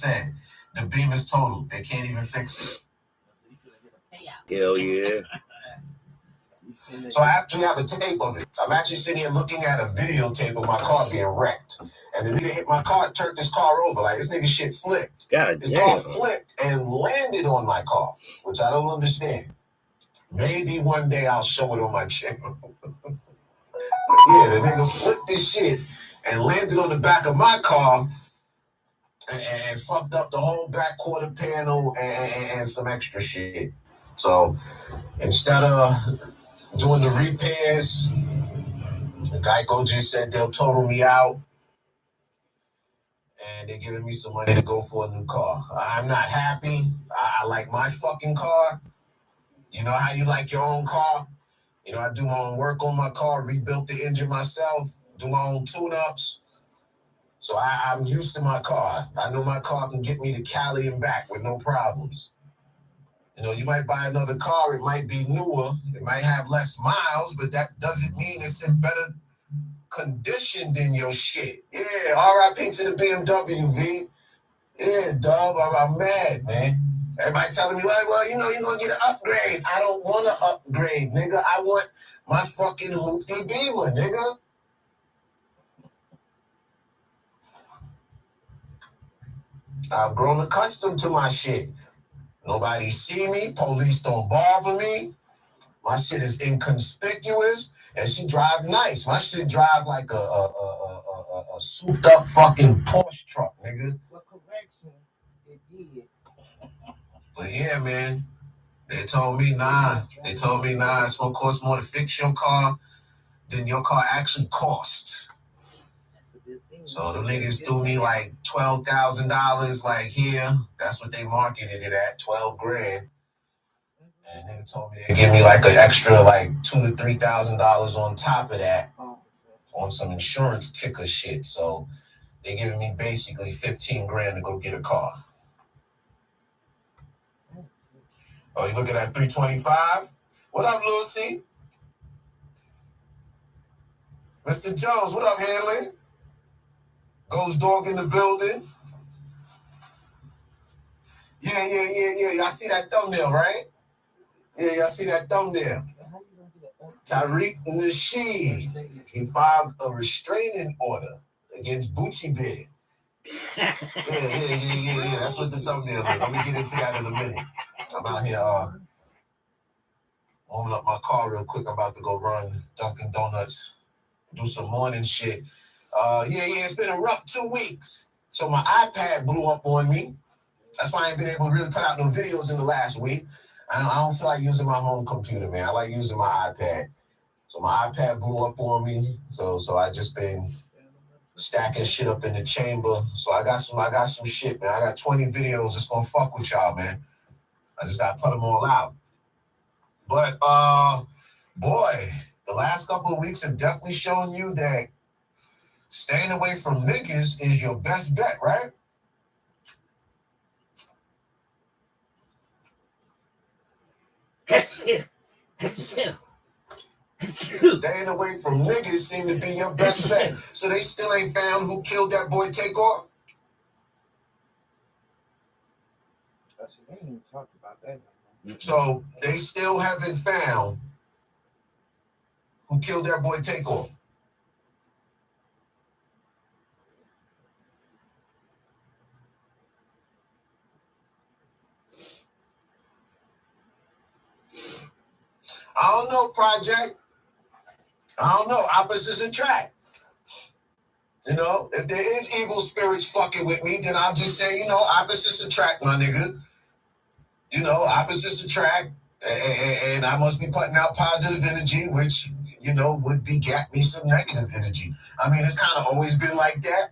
said, the beam is total. They can't even fix it. Hell yeah. So I actually have a tape of it. I'm actually sitting here looking at a videotape of my car being wrecked. And the nigga hit my car, turned this car over. Like, this nigga shit flipped. God His damn. car flipped and landed on my car, which I don't understand. Maybe one day I'll show it on my channel. But yeah, the nigga flipped this shit and landed on the back of my car and fucked up the whole back quarter panel and some extra shit. So instead of doing the repairs, the Geico just said they'll total me out and they're giving me some money to go for a new car. I'm not happy. I like my fucking car. You know how you like your own car? You know, I do my own work on my car, rebuilt the engine myself, do my own tune-ups. So I'm used to my car. I know my car can get me to Cali and back with no problems. You know, you might buy another car, it might be newer, it might have less miles, but that doesn't mean it's in better condition than your shit. Yeah, RIP to the BMW, V. Yeah, dog, I'm mad, man. Everybody telling me, like, well, you know, you're going to get an upgrade. I don't want an upgrade, nigga. I want my fucking hoopty beamer, nigga. I've grown accustomed to my shit. Nobody see me. Police don't bother me. My shit is inconspicuous. And she drive nice. My shit drive like a souped up fucking Porsche truck, nigga. What correction it did? But yeah, man. They told me, nah. It's gonna cost more to fix your car than your car actually cost. So the niggas threw me like $12,000, like here. That's what they marketed it at, 12 grand. And they told me they'd give me like an extra like $2,000 to $3,000 on top of that on some insurance kicker shit. So they're giving me basically 15 grand to go get a car. Oh, you looking at 325? What up, Lil C? Mr. Jones, what up, Hanley? Ghost Dog in the building. Yeah. Y'all see that thumbnail, right? Yeah, y'all see that thumbnail. Tariq Nasheed. He filed a restraining order against Bucci Bid. Yeah. That's what the thumbnail is. I'm going to get into that in a minute. I'm out here warming up my car real quick. I'm about to go run Dunkin' Donuts, do some morning shit. It's been a rough 2 weeks. So my iPad blew up on me. That's why I ain't been able to really put out no videos in the last week. I don't feel like using my home computer, man. I like using my iPad. So my iPad blew up on me. So I just been stacking shit up in the chamber. So I got some shit, man. I got 20 videos that's gonna fuck with y'all, man. I just gotta put them all out. But boy, the last couple of weeks have definitely shown you that staying away from niggas is your best bet, right? Staying away from niggas seem to be your best bet. So they still ain't found who killed that boy Takeoff? They ain't even talked about that. So they still haven't found who killed that boy Takeoff. I don't know, Project. I don't know. Opposites attract. You know, if there is evil spirits fucking with me, then I'll just say, you know, opposites attract, my nigga. You know, opposites attract, and I must be putting out positive energy, which, you know, would beget me some negative energy. I mean, it's kind of always been like that.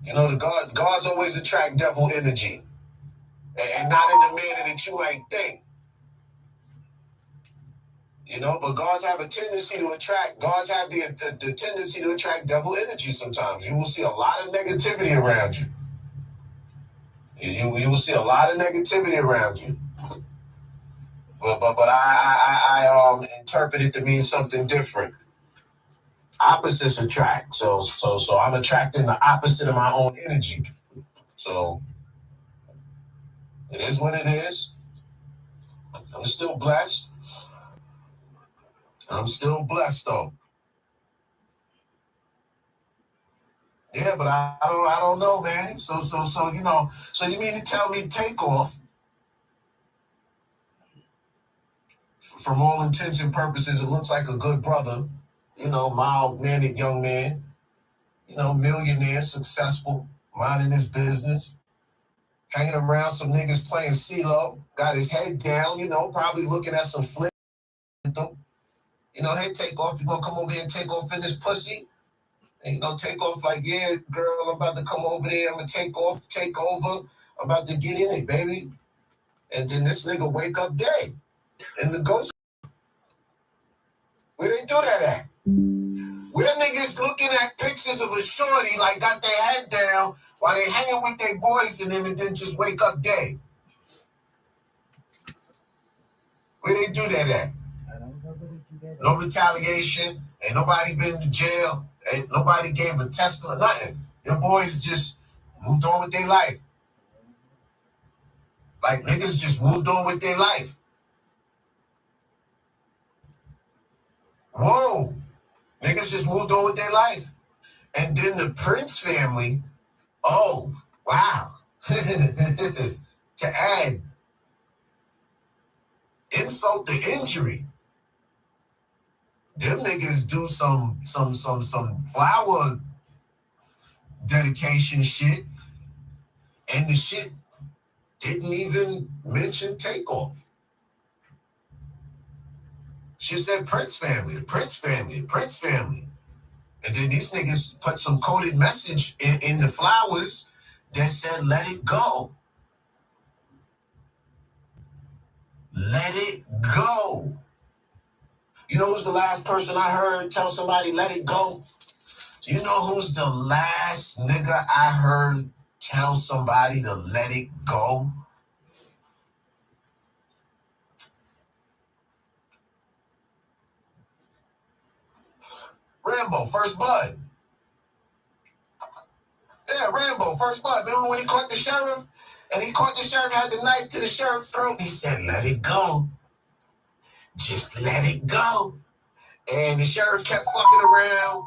You know, the gods always attract devil energy, and not in the manner that you might think. You know, but gods have a tendency to attract. Gods have the tendency to attract devil energy. Sometimes you will see a lot of negativity around you. You will see a lot of negativity around you. But I interpret it to mean something different. Opposites attract. So I'm attracting the opposite of my own energy. So it is what it is. I'm still blessed. I'm still blessed though. Yeah, but I don't know, man. So you know, so you mean to tell me Takeoff, from all intents and purposes, it looks like a good brother, you know, mild-mannered young man, you know, millionaire, successful, minding his business, hanging around some niggas playing CeeLo, got his head down, you know, probably looking at some flip. You know, hey, Takeoff, you gonna come over here and take off in this pussy? And, you know, Takeoff like, yeah, girl, I'm about to come over there. I'm gonna take over. I'm about to get in it, baby. And then this nigga wake up dead in the ghost. Where they do that at? Where niggas looking at pictures of a shorty like got their head down while they hanging with their boys and them and then just wake up dead? Where they do that at? I don't know where they do that. No retaliation. Ain't nobody been to jail. Ain't nobody gave a testament. Nothing. Your boys just moved on with their life. Like niggas just moved on with their life. Whoa. Niggas just moved on with their life. And then the Prince family, oh, wow. To add insult to injury, them niggas do some flower dedication shit, and the shit didn't even mention Takeoff. She said Prince family, the Prince family, the Prince family. And then these niggas put some coded message in the flowers that said, let it go. Let it go. You know who's the last person I heard tell somebody let it go? You know who's the last nigga I heard tell somebody to let it go? Rambo, First Blood. Yeah, Rambo, First Blood. Remember when he caught the sheriff? And he caught the sheriff, had the knife to the sheriff's throat. He said, let it go. Just let it go. And the sheriff kept fucking around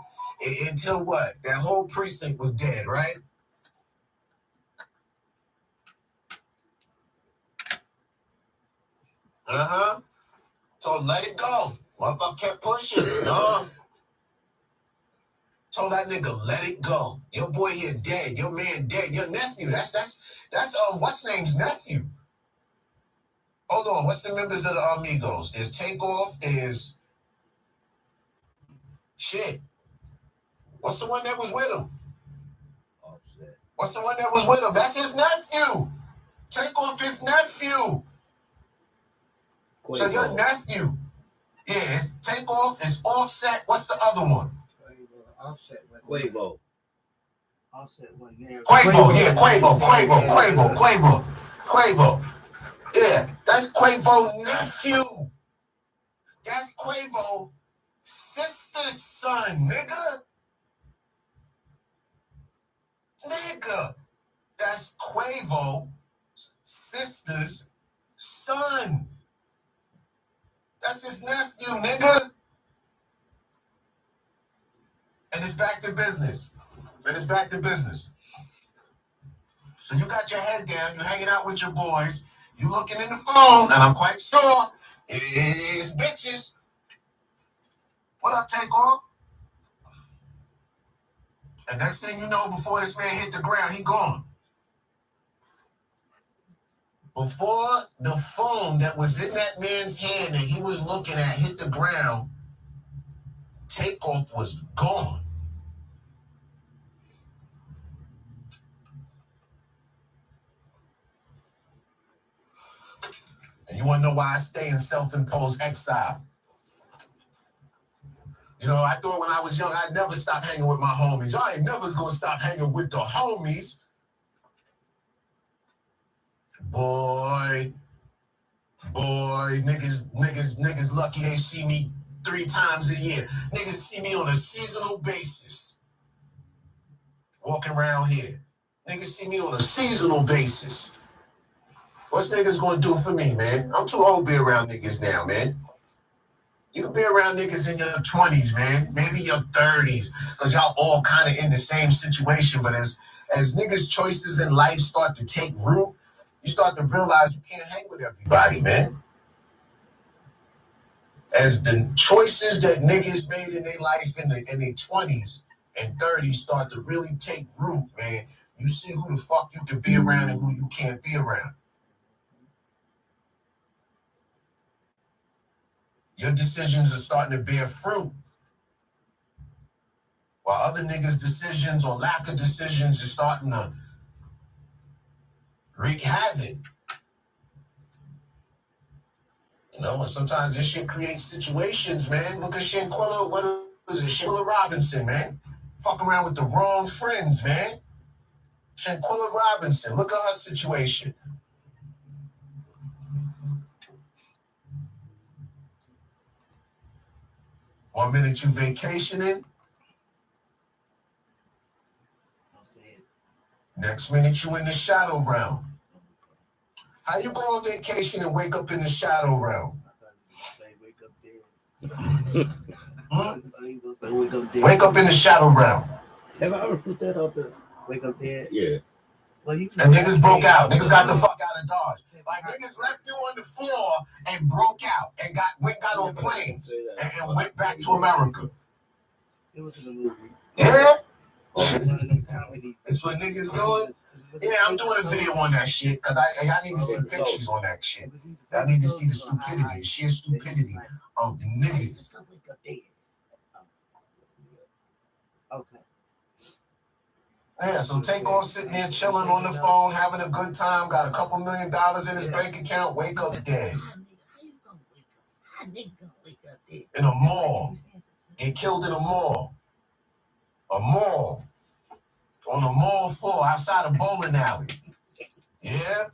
until what? That whole precinct was dead, right? Uh-huh. So let it go. Motherfucker kept pushing. No. Told that nigga, let it go. Your boy here dead. Your man dead. Your nephew. That's what's name's nephew. Hold on. What's the members of the Amigos? There's Takeoff. There's shit. What's the one that was with him? Offset. What's the one that was with him? That's his nephew. Takeoff his nephew. Quavo. So your nephew. Yeah, it's Takeoff, it's Offset. What's the other one? Offset. Quavo. Offset wasn't there. Quavo. Yeah, that's Quavo nephew. That's Quavo sister's son, nigga. That's Quavo sister's son. That's his nephew, nigga. And it's back to business. So you got your head down, you hanging out with your boys, you looking in the phone, and I'm quite sure it's bitches. What up, Takeoff? And next thing you know, before this man hit the ground, he gone. Before the phone that was in that man's hand that he was looking at hit the ground, Takeoff was gone. And you want to know why I stay in self-imposed exile? You know, I thought when I was young, I'd never stop hanging with my homies. I ain't never gonna stop hanging with the homies. Boy, niggas lucky they see me 3 times a year. Niggas see me on a seasonal basis. Walking around here. Niggas see me on a seasonal basis. What's niggas gonna do for me, man? I'm too old to be around niggas now, man. You can be around niggas in your 20s, man. Maybe your 30s. Because y'all all kind of in the same situation. But as niggas' choices in life start to take root, you start to realize you can't hang with everybody, man. As the choices that niggas made in their life in their 20s and 30s start to really take root, man, you see who the fuck you can be around and who you can't be around. Your decisions are starting to bear fruit. While other niggas' decisions or lack of decisions is starting to wreak havoc. You know, and sometimes this shit creates situations, man. Look at Shanquella, what is it? Shanquella Robinson, man. Fuck around with the wrong friends, man. Shanquella Robinson, look at her situation. One minute you vacationing. Next minute you in the shadow realm. How you go on vacation and wake up in the shadow realm? Wake up in the shadow realm. Have I ever put that out there? Wake up dead. Yeah. Well, you And niggas broke out. Niggas got the fuck out of Dodge. Like niggas left you on the floor and broke out and got on planes and went back to America. It was in the movie. Yeah? It's what niggas doing? Yeah, I'm doing a video on that shit because I need to see pictures on that shit. I need to see the stupidity, the sheer stupidity of niggas. Okay. Yeah, so take on sitting there chilling on the phone, having a good time, got a couple $1 million in his bank account, wake up dead. In a mall. Get killed in a mall. A mall. On a mall floor outside a bowling alley. Yeah?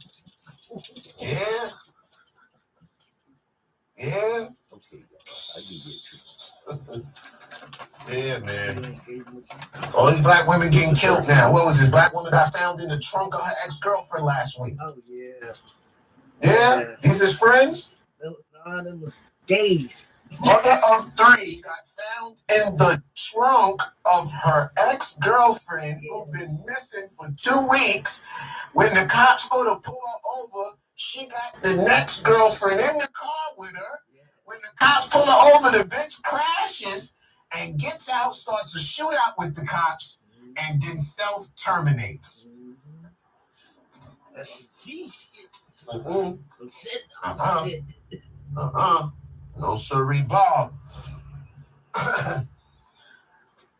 Yeah? Yeah? Okay, I do get Yeah, man. All these black women getting killed now. What was this? Black woman got found in the trunk of her ex-girlfriend last week. Oh, yeah. Yeah? These is friends? No, them was gays. Mother of 3 got found in the trunk of her ex-girlfriend who'd been missing for 2 weeks. When the cops go to pull her over, she got the next girlfriend in the car with her. When the cops pull her over, the bitch crashes and gets out, starts a shootout with the cops, and then self-terminates. That's the G shit. No sirree, Bob. The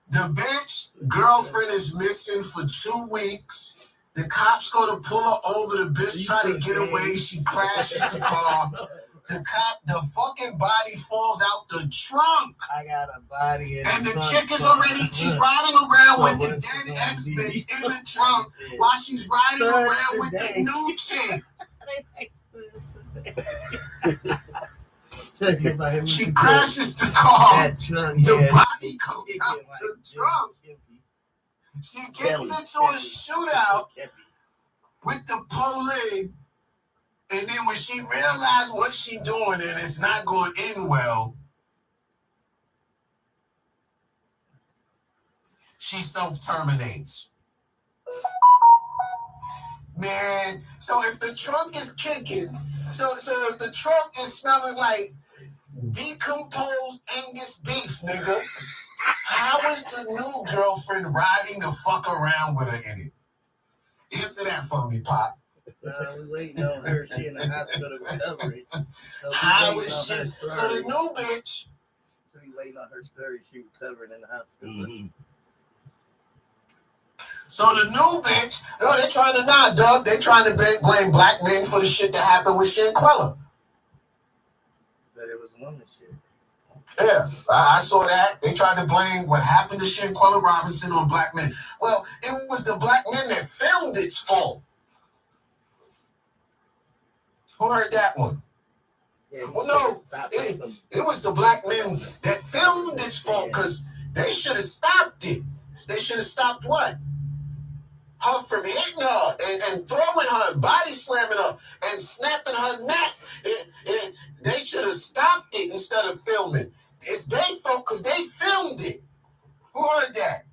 bitch girlfriend is missing for 2 weeks. The cops go to pull her over. The bitch try to get away. She crashes the car. The fucking body falls out the trunk. I got a body in and the chick is already, she's riding around with the dead ex-bitch in the trunk while she's riding around with the new chick. She crashes the car. The body comes out the trunk. She gets into a shootout with the police. And then when she realized what she doing and it's not going in well, she self-terminates. Man, so if the trunk is kicking, so if the trunk is smelling like decomposed Angus beef, nigga, how is the new girlfriend riding the fuck around with her in it? Answer that for me, Pop. We waiting on her. She in the hospital recovering. How is she? So the new bitch. So we waiting on her story. She recovering in the hospital. Mm-hmm. So the new bitch, they're trying to Doug. They're trying to blame black men for the shit that happened with Shanquella. But it was woman shit. Yeah, I saw that. They tried to blame what happened to Shanquella Robinson on black men. Well, it was the black men that filmed its fault. Who heard that one? Yeah, Well, no, it was the black men that filmed its fault because they should have stopped it. They should have stopped what? Her from hitting her and throwing her and body slamming her and snapping her neck. They should have stopped it instead of filming. It's their fault because they filmed it. Who heard that?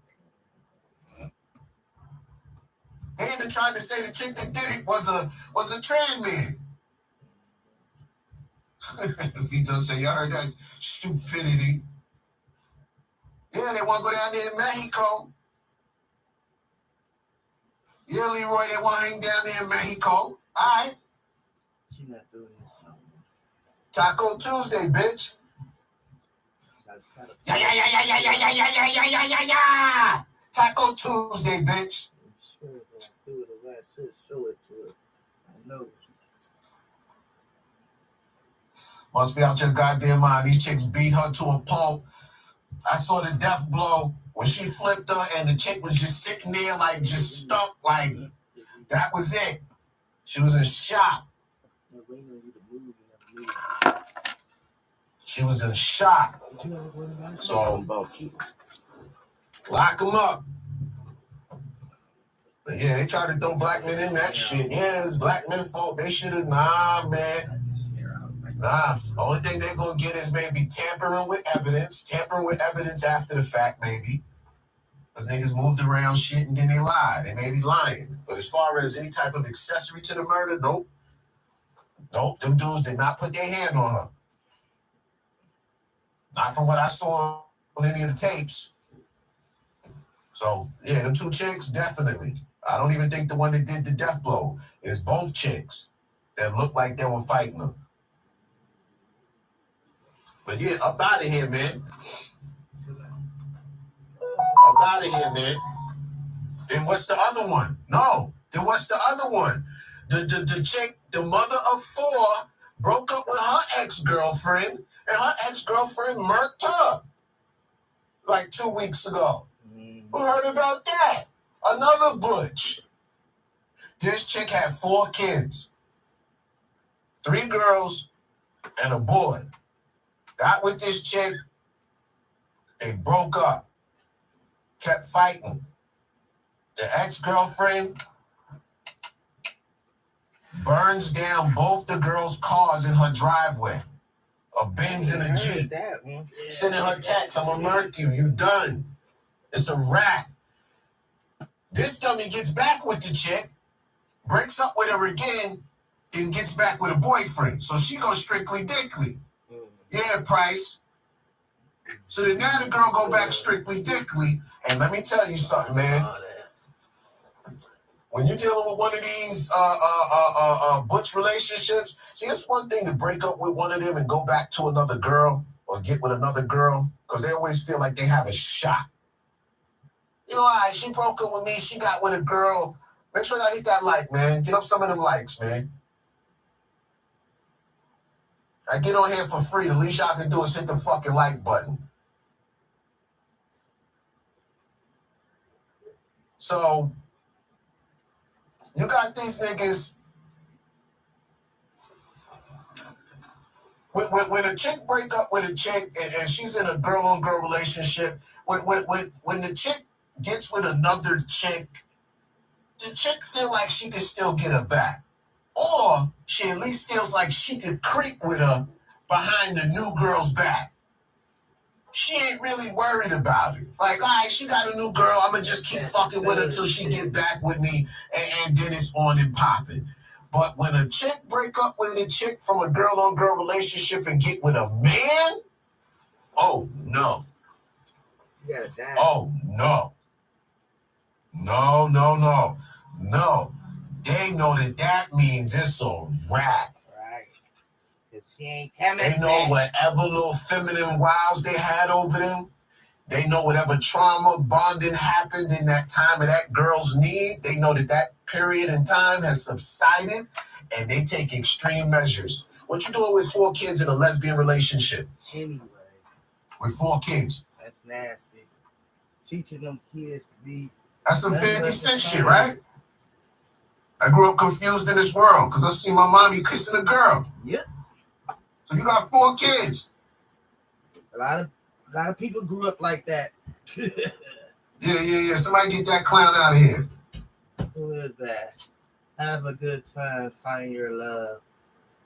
They even tried to say the chick that did it was a trans man. If he doesn't say, y'all heard that stupidity. Yeah, they want to go down there in Mexico. Yeah, Leroy, they want to hang down there in Mexico. All right. She's not doing this. Taco Tuesday, bitch. Yeah. Taco Tuesday, bitch. I'm sure if I do it, if I should show it to her. I know. Must be out your goddamn mind. These chicks beat her to a pulp. I saw the death blow when she flipped her and the chick was just sitting there like just stuck like that was it. She was in shock. She was in shock. So lock them up. But yeah, they tried to throw black men in that shit. Yeah, it's black men's fault. They should have. Nah, man. Nah. The only thing they're going to get is maybe tampering with evidence after the fact, maybe. Because niggas moved around shit and then they lied. They may be lying. But as far as any type of accessory to the murder, nope. Nope. Them dudes did not put their hand on her. Not from what I saw on any of the tapes. So, yeah, them two chicks, definitely. I don't even think the one that did the death blow is both chicks that looked like they were fighting them. But yeah, up out of here, man. Up out of here, man. Then what's the other one? No. Then what's the other one? The chick, the mother of four, broke up with her ex-girlfriend, and her ex-girlfriend murked her like 2 weeks ago. Who heard about that? Another butch. This chick had 4 kids. 3 girls and a boy. Got with this chick. They broke up. Kept fighting. The ex-girlfriend burns down both the girls' cars in her driveway. A Benz and a Jeep. Sending her text, I'm gonna murk you. You done. It's a wrap. This dummy gets back with the chick, breaks up with her again, then gets back with a boyfriend. So she goes strictly dickly. Yeah, Price. So then now the girl go back strictly dickly. And let me tell you something, man. When you're dealing with one of these butch relationships, see, it's one thing to break up with one of them and go back to another girl or get with another girl because they always feel like they have a shot. You know, all right, she broke up with me. She got with a girl. Make sure y'all hit that like, man. Get up some of them likes, man. I get on here for free. The least y'all can do is hit the fucking like button. So, you got these niggas. When a chick break up with a chick and she's in a girl-on-girl relationship, when the chick gets with another chick, the chick feel like she can still get her back. Or she at least feels like she could creep with her behind the new girl's back. She ain't really worried about it. Like, all right, she got a new girl. I'm going to just keep fucking with her till she get back with me, and then it's on and popping. But when a chick break up with a chick from a girl-on-girl relationship and get with a man, oh, no. You gotta die. Oh, no. No. They know that means it's a wrap. Right. Because she ain't coming They know back. whatever little feminine wiles they had over them. They know whatever trauma bonding happened in that time of that girl's need. They know that period in time has subsided, and they take extreme measures. What you doing with 4 kids in a lesbian relationship? Anyway. With 4 kids. That's nasty. Teaching them kids to be... That's some 50 Cent shit, right? I grew up confused in this world because I see my mommy kissing a girl. Yep. So you got 4 kids. A lot of people grew up like that. Yeah. Somebody get that clown out of here. Who is that? Have a good time. Find your love.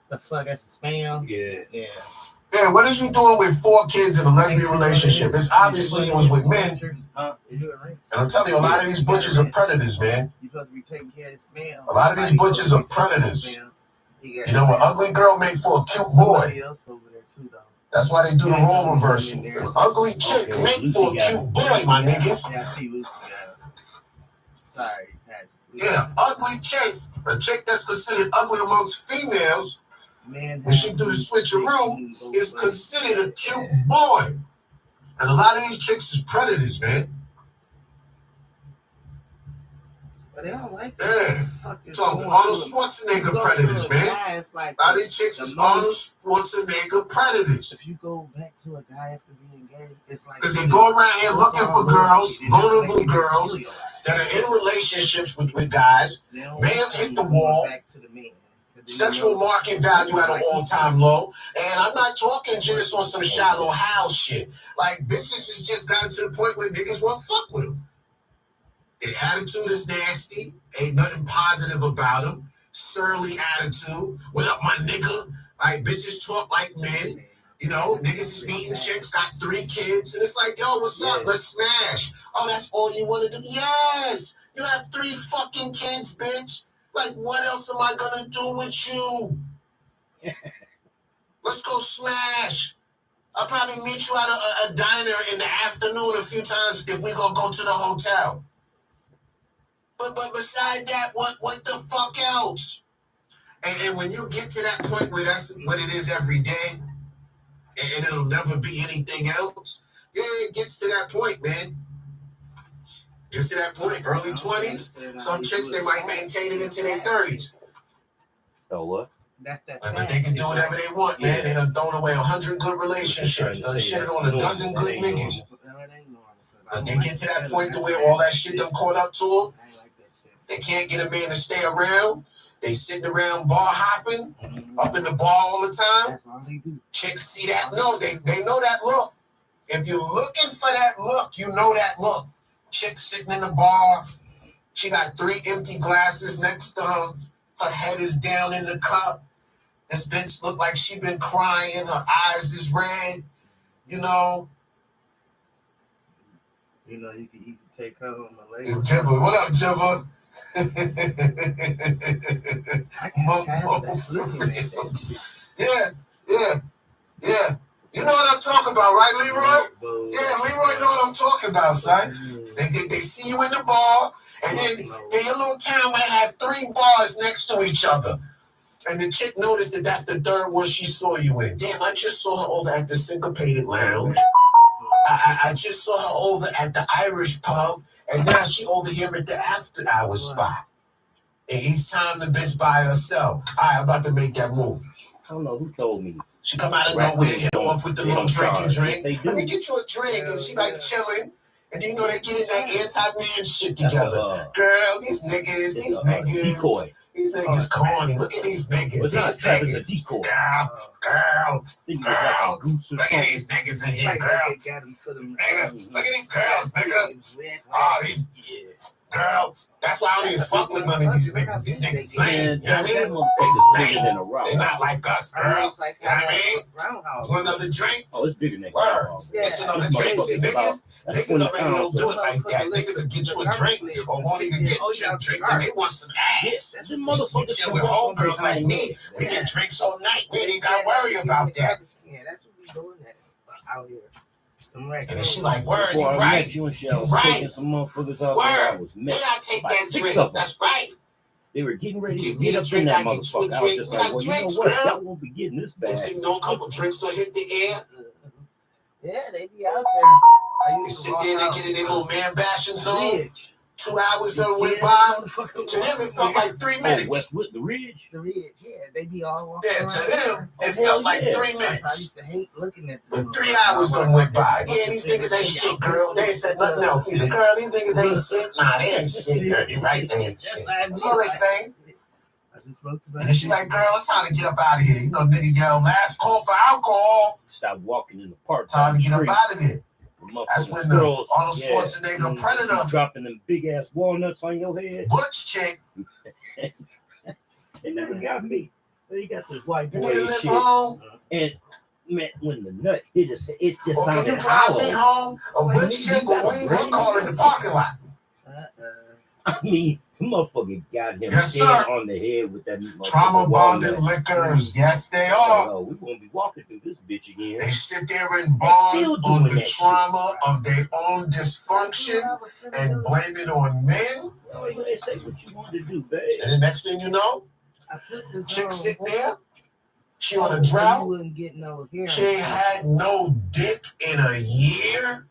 The fuck, that's a spam? Yeah. Yeah, what is you doing with 4 kids in a lesbian relationship? It's obviously it was with men. Huh? And I'm telling you, a lot of these butchers are predators, man. You supposed to be taking care of spam. A lot of these butchers are predators. You know, an ugly girl make for a cute boy. That's why they do the role reversal. An ugly chick make for a cute boy, my niggas. Yeah, I see Lucy. Sorry, Patrick. Yeah, ugly chick. A chick that's considered ugly amongst females, when she do the switcheroo, is considered a cute boy. And a lot of these chicks is predators, man. But they don't like that. Yeah. So Arnold Schwarzenegger predators, man. A lot of these chicks is Arnold Schwarzenegger predators. If you go back to a guy after being gay, it's like... Because they go around here looking for girls, vulnerable girls, that are in relationships with guys. Males hit the wall. Sexual market value at an all-time low. And I'm not talking just on some shallow house shit. Like, bitches has just gotten to the point where niggas won't fuck with them. Their attitude is nasty. Ain't nothing positive about them. Surly attitude. What up, my nigga? Like, bitches talk like men. You know, niggas is beating chicks, got 3 kids. And it's like, yo, what's up? Let's smash. Oh, that's all you want to do? Yes! You have 3 fucking kids, bitch. Like, what else am I gonna do with you? Let's go smash. I'll probably meet you at a diner in the afternoon a few times if we gonna go to the hotel. But beside that, what the fuck else? And when you get to that point where that's what it is every day, and it'll never be anything else, yeah, it gets to that point, man. Gets to that point, early 20s. Some chicks, they might maintain it into their 30s. Oh, what? But they can do whatever they want, man. They done thrown away 100 good relationships, done shitted on a dozen good niggas. But they get to that point to where all that shit done caught up to them. They can't get a man to stay around. They sitting around bar hopping, up in the bar all the time. Chicks see that. No, they know that look. If you're looking for that look, you know that look. Chick sitting in the bar. She got 3 empty glasses next to her. Her head is down in the cup. This bitch look like she been crying. Her eyes is red. You know. You know, you can eat to take her on the leg. Jibba, what up, Jibba? Yeah. You know what I'm talking about, right, Leroy? Yeah, Leroy know what I'm talking about, son. They see you in the bar, and then your little town might have 3 bars next to each other. And the chick noticed that that's the 3rd one she saw you in. Damn, I just saw her over at the Syncopated Lounge. I just saw her over at the Irish pub, and now she over here at the after hours spot. And each time the bitch by herself. All right, I'm about to make that move. I don't know who told me. She come out of nowhere, hit off with the little drinky drink. Let me get you a drink, and she like chilling. And then, you know, they get in that anti-man shit together. Girl, these niggas. Decoy. These niggas corny. Look at these niggas. These niggas. Girl. Look at these niggas in here, girl. Nigga, look at these girls, nigga. Oh, these girls. That's why I don't even fuck with none of these niggas. These niggas lame. You know what I mean? They're not like us, girl. You know what I mean? Want another drink? Oh, it's bigger than Get you another drink. See, niggas already don't do it like that. Niggas will get you a drink or won't even get you a drink. Then they want some ass. You chill with homegirls like me. We get drinks all night. We ain't got to worry about that. Yeah, that's what we doing out here. And then she like, word, you right. You right. Word. Then I take that drink. That's right. They were getting ready to get up in that motherfucker. I was just like, well, you know what? Y'all won't be getting this bad. Next thing you know, a couple drinks don't hit the air. Yeah, they be out there. They sit there and they get in their little man bashing zone. 2 hours done went by. To them, it felt like 3 minutes. Westwood, the Ridge, yeah, they be all walking around. To them, it felt like 3 minutes. I used to hate looking at them. But 3 hours done went by. Yeah, these niggas ain't shit, girl. They ain't said nothing else either. Girl, these niggas ain't shit. Nah, they ain't shit, girl. You right, they ain't shit. That's all they saying. And then she like, girl, it's time to get up out of here. You know, nigga yell, last call for alcohol. Stop walking in the park. Time to get up out of there. That's when the Girls, Arnold Schwarzenegger Predator dropping them big ass walnuts on your head. Butch chick. They never got me. They got this white boy You and live shit. home. And man, when the nut hit his head, it just Or can you sounded drive me hollow. home? A Butch chick will leave her car in the parking lot. I mean, the motherfucker got him Yes, dead sir. on the head with that Trauma bonded liquors. Yes, they are. Oh, we won't be walking through this bitch again. They sit there and bond still on doing the that trauma of their own dysfunction and blame it on men. Oh, you ain't say what you want to do, babe. And the next thing you know, chick sitting there, she on a drought. She ain't had no dick in a year.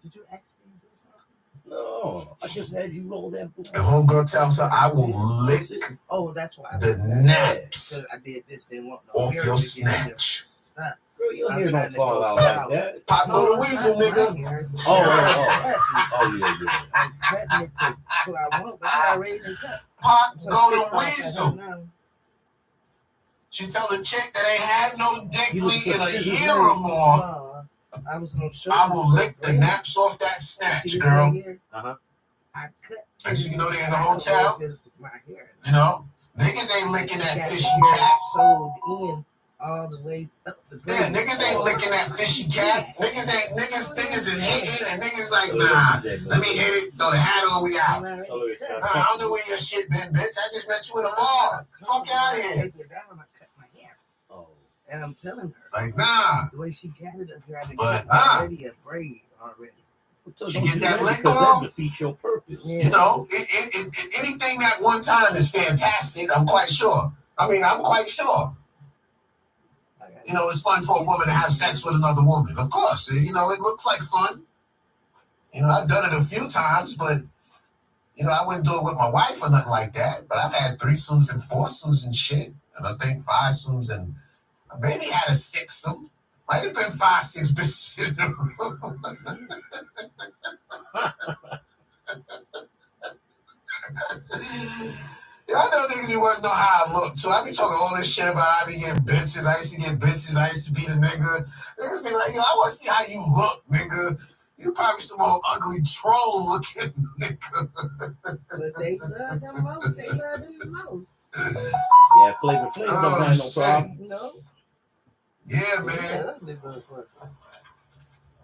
Did you ask me to do something? No, I just had you roll that. The homegirl tells her, I will lick Oh, that's why. the naps Because I did this, didn't want no off hair your to get in there. snatch. Girl, your I'm hair trying don't to fall go out south. like that. Pop go the weasel, nigga. Oh, yeah. I was cutting it to I want, but I already done cut. Pop So go it's the like, weasel. no. She tell the chick that ain't had no dick You in a was year or more. No, I was gonna show I you will lick the naps off that snatch, See girl. right here? Uh-huh. I cut. And so you know they in the hotel. This is my hair. You know, niggas ain't licking that Got fishy the hair cat. sewed in all the way up the Yeah, niggas ain't licking that fishy cat. Niggas is hitting, and niggas like, nah, let me hit it, throw the hat on, we out. Nah, I don't know where your shit been, bitch. I just met you in a bar. Fuck out of here. Oh. And I'm telling her, Like, nah. the way she got it up here, I But, already a braid already. So She don't get do that lick because off? that defeats your purpose. You know, anything at one time is fantastic. I'm quite sure. I'm quite sure. You know, it's fun for a woman to have sex with another woman. Of course, you know, it looks like fun. You know, I've done it a few times, but, you know, I wouldn't do it with my wife or nothing like that. But I've had threesomes and foursomes and shit. And I think fivesomes and maybe had a sixsome. Might have been 5, 6 bitches in the room. Yeah, I know niggas be wanting to know how I look too. I be talking all this shit about I be getting bitches. I used to get bitches. I used to be the nigga. Niggas be like, yo, I want to see how you look, nigga. You probably some old ugly troll looking nigga. But they love them most. They love them the most. Yeah, Flavor Flav don't have no problem. No. Yeah, man.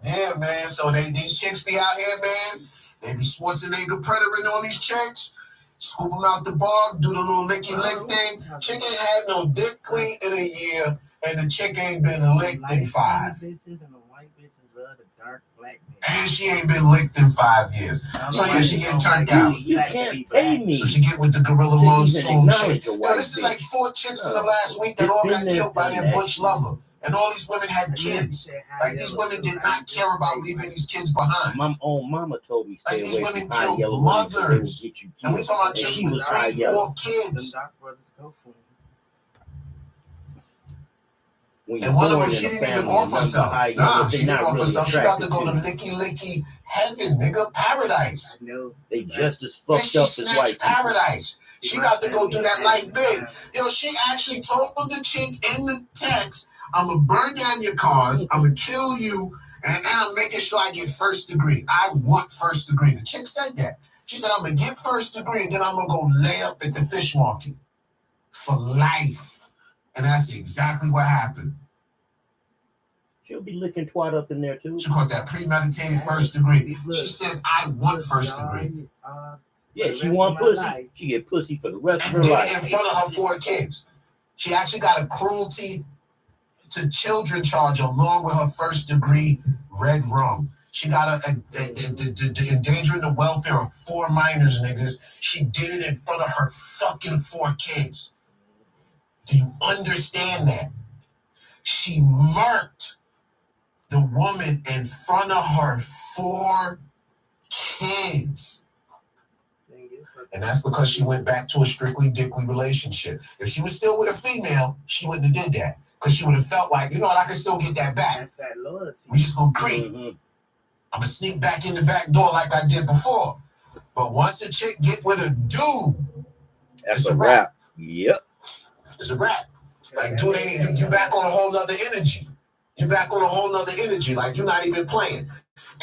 Yeah, man. So these chicks be out here, man. They be Schwarzenegger Predator on these chicks. Scoop them out the bar, do the little licky lick thing. Chick ain't had no dick clean in a year, and the chick ain't been licked in 5. Bitches and the white bitches love the dark black bitches. And she ain't been licked in 5 years. So yeah, she getting turned out. You can't pay me. So she get with the Gorilla Monsoon shit. Yo, This is like 4 chicks in the last week that all got killed by their butch lover. And all these women had kids. Like, these women did not care about leaving these kids behind. My own mama told me Like, stay these away women from high killed yellow mothers. And we and talking about chicks she with was high 3, yellow. 4 kids. Dark brothers go for them. And one of them, she didn't even off herself. Nah, she didn't off herself. She about to go to licky heaven, nigga, paradise. No, they just as fucked Fishy up as snatch white paradise. She about to go do that life big. You know, she actually told the chick in the text, I'm going to burn down your cars, I'm going to kill you, and I'm making sure I get first degree. I want first degree. The chick said that. She said, I'm going to get first degree, and then I'm going to go lay up at the fish market for life. And that's exactly what happened. She'll be licking twat up in there too. She called that premeditated first degree. She said, I want first degree. Yeah, she want pussy. She get pussy for the rest of her life. In front of her 4 kids. She actually got a cruelty to children charge along with her first degree red rum. She got endangering the welfare of 4 minors, niggas. She did it in front of her fucking 4 kids. Do you understand that? She murked the woman in front of her 4 kids. And that's because she went back to a strictly dickly relationship. If she was still with a female, she wouldn't have did that. Because she would have felt like, you know what, I can still get that back. That's that loyalty. We just gonna creep. Mm-hmm. I'm gonna sneak back in the back door like I did before. But once the chick get with a dude, that's it's a wrap. Yep. It's a wrap. Like, dude, you back on a whole nother energy. You back on a whole nother energy. Like, you're not even playing.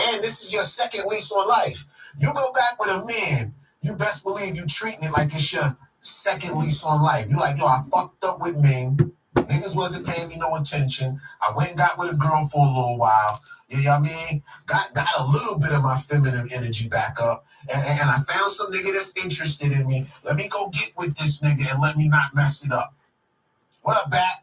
And this is your second lease on life. You go back with a man, you best believe you treating it like it's your second lease on life. You like, yo, I fucked up with Ming. Niggas wasn't paying me no attention. I went and got with a girl for a little while. You know what I mean? Got a little bit of my feminine energy back up. And I found some nigga that's interested in me. Let me go get with this nigga and let me not mess it up. What up, Bat?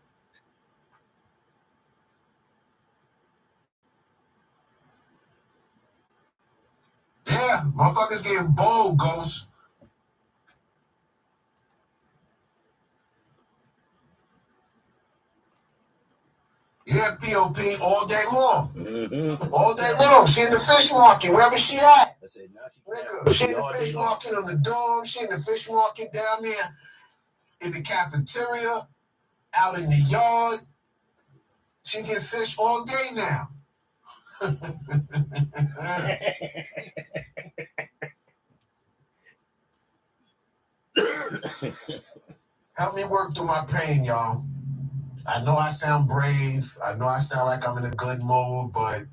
Yeah, motherfuckers getting bold, Ghost. Yeah, P.O.P. all day long. Mm-hmm. All day long. She in the fish market, wherever she at. I said, now She in the fish market on the dome. She in the fish market down there in the cafeteria, out in the yard. She get fish all day now. Help me work through my pain, y'all. I know I sound brave. I know I sound like I'm in a good mood, but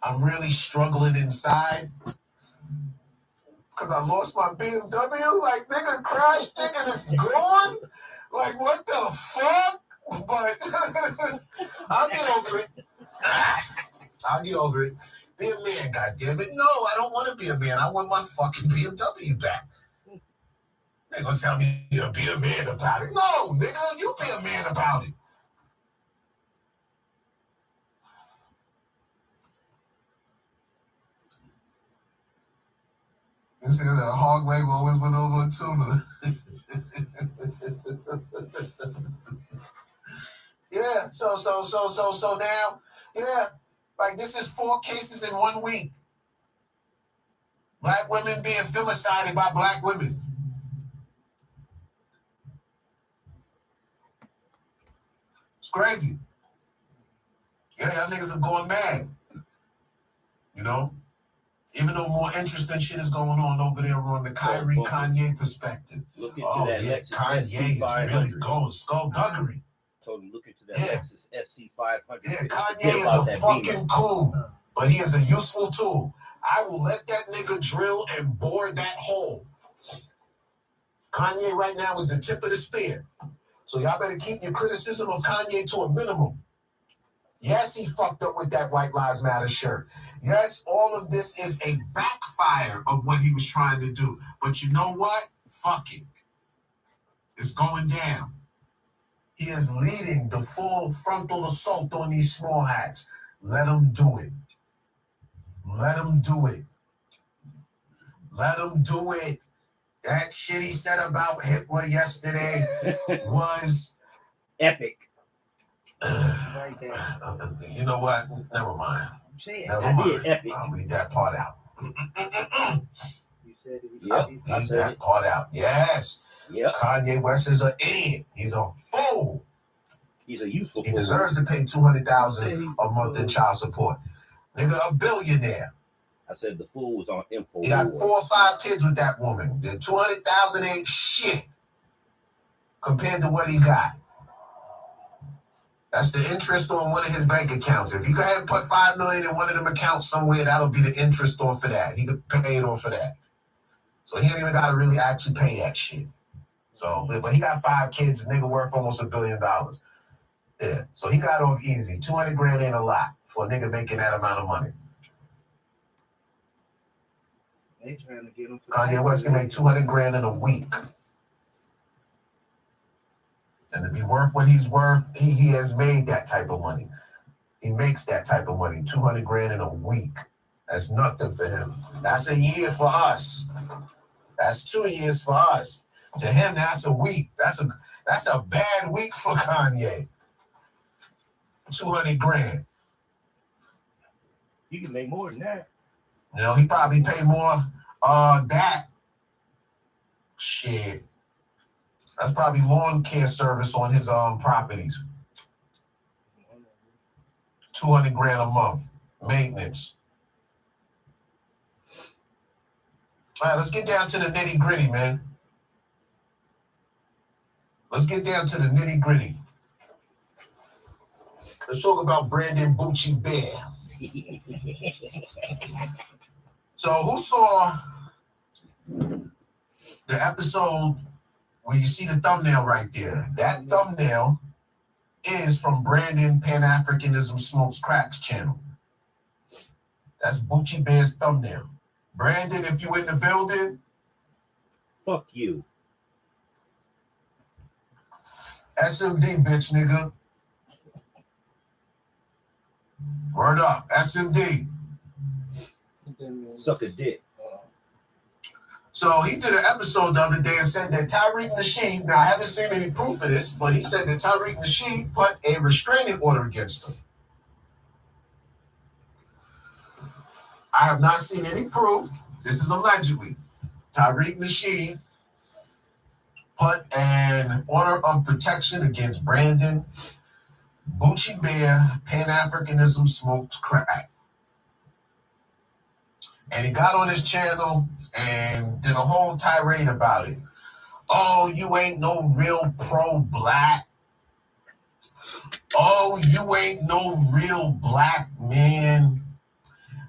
I'm really struggling inside because I lost my BMW. Like, nigga, crash ticket is gone. Like, what the fuck? But I'll get over it. I'll get over it. Be a man, goddammit. No, I don't want to be a man. I want my fucking BMW back. They gonna tell me to be a man about it. No, nigga, you be a man about it. This is a hog leg always went over a tuna. Yeah, so now, yeah, like this is 4 cases in 1 week. Black women being femicided by black women. It's crazy. Yeah, y'all niggas are going mad. You know? Even though more interesting shit is going on over there on the Kyrie Kanye perspective. Look into that Lexus Kanye is really going skullduggery. Told him look into that Lexus SC500. Yeah, Kanye is a fucking coon, but he is a useful tool. I will let that nigga drill and bore that hole. Kanye right now is the tip of the spear. So y'all better keep your criticism of Kanye to a minimum. Yes, he fucked up with that White Lives Matter shirt. Yes, all of this is a backfire of what he was trying to do. But you know what? Fuck it. It's going down. He is leading the full frontal assault on these small hats. Let him do it. Let him do it. Let him do it. That shit he said about Hitler yesterday was epic. You know what? Never mind. Never mind. Epic. I'll leave that part out. You said it. Yep. Leave that part out. Yes. Yep. Kanye West is an idiot. He's a fool. He's a useful He fool. Deserves to pay $200,000 a month in child support. Nigga, a billionaire. I said the fool was on info. He got 4 or 5 kids with that woman. The $200,000 ain't shit compared to what he got. That's the interest on one of his bank accounts. If you go ahead and put $5 million in one of them accounts somewhere, that'll be the interest off of that. He could pay it off of that. So he ain't even got to really actually pay that shit. So, but he got 5 kids. Nigga worth almost $1 billion. Yeah. So he got off easy. $200,000 ain't a lot for a nigga making that amount of money. They trying to get him. Kanye West can make $200,000 in a week. And to be worth what he's worth, he has made that type of money. He makes that type of money, $200,000 in a week. That's nothing for him. That's a year for us. That's 2 years for us. To him, that's a week. That's a bad week for Kanye. $200,000. You can make more than that. You know, he probably pay more that shit. That's probably lawn care service on his properties. $200,000 a month. Maintenance. All right, let's get down to the nitty gritty, man. Let's get down to the nitty gritty. Let's talk about Brandon Bucci Bear. So, who saw the episode where you see the thumbnail right there? That thumbnail is from Brandon Pan-Africanism Smokes Cracks channel. That's Bucci Bear's thumbnail. Brandon, if you in the building, fuck you. SMD, bitch, nigga. Word up, SMD. Suck a dick. So he did an episode the other day and said that Tariq Nasheed, now I haven't seen any proof of this, but he said that Tariq Nasheed put a restraining order against him. I have not seen any proof. This is allegedly. Tariq Nasheed put an order of protection against Brandon Bucci Bear, Pan-Africanism Smokes Crack. And he got on his channel and did a whole tirade about it. Oh, you ain't no real pro-black. Oh, you ain't no real black man.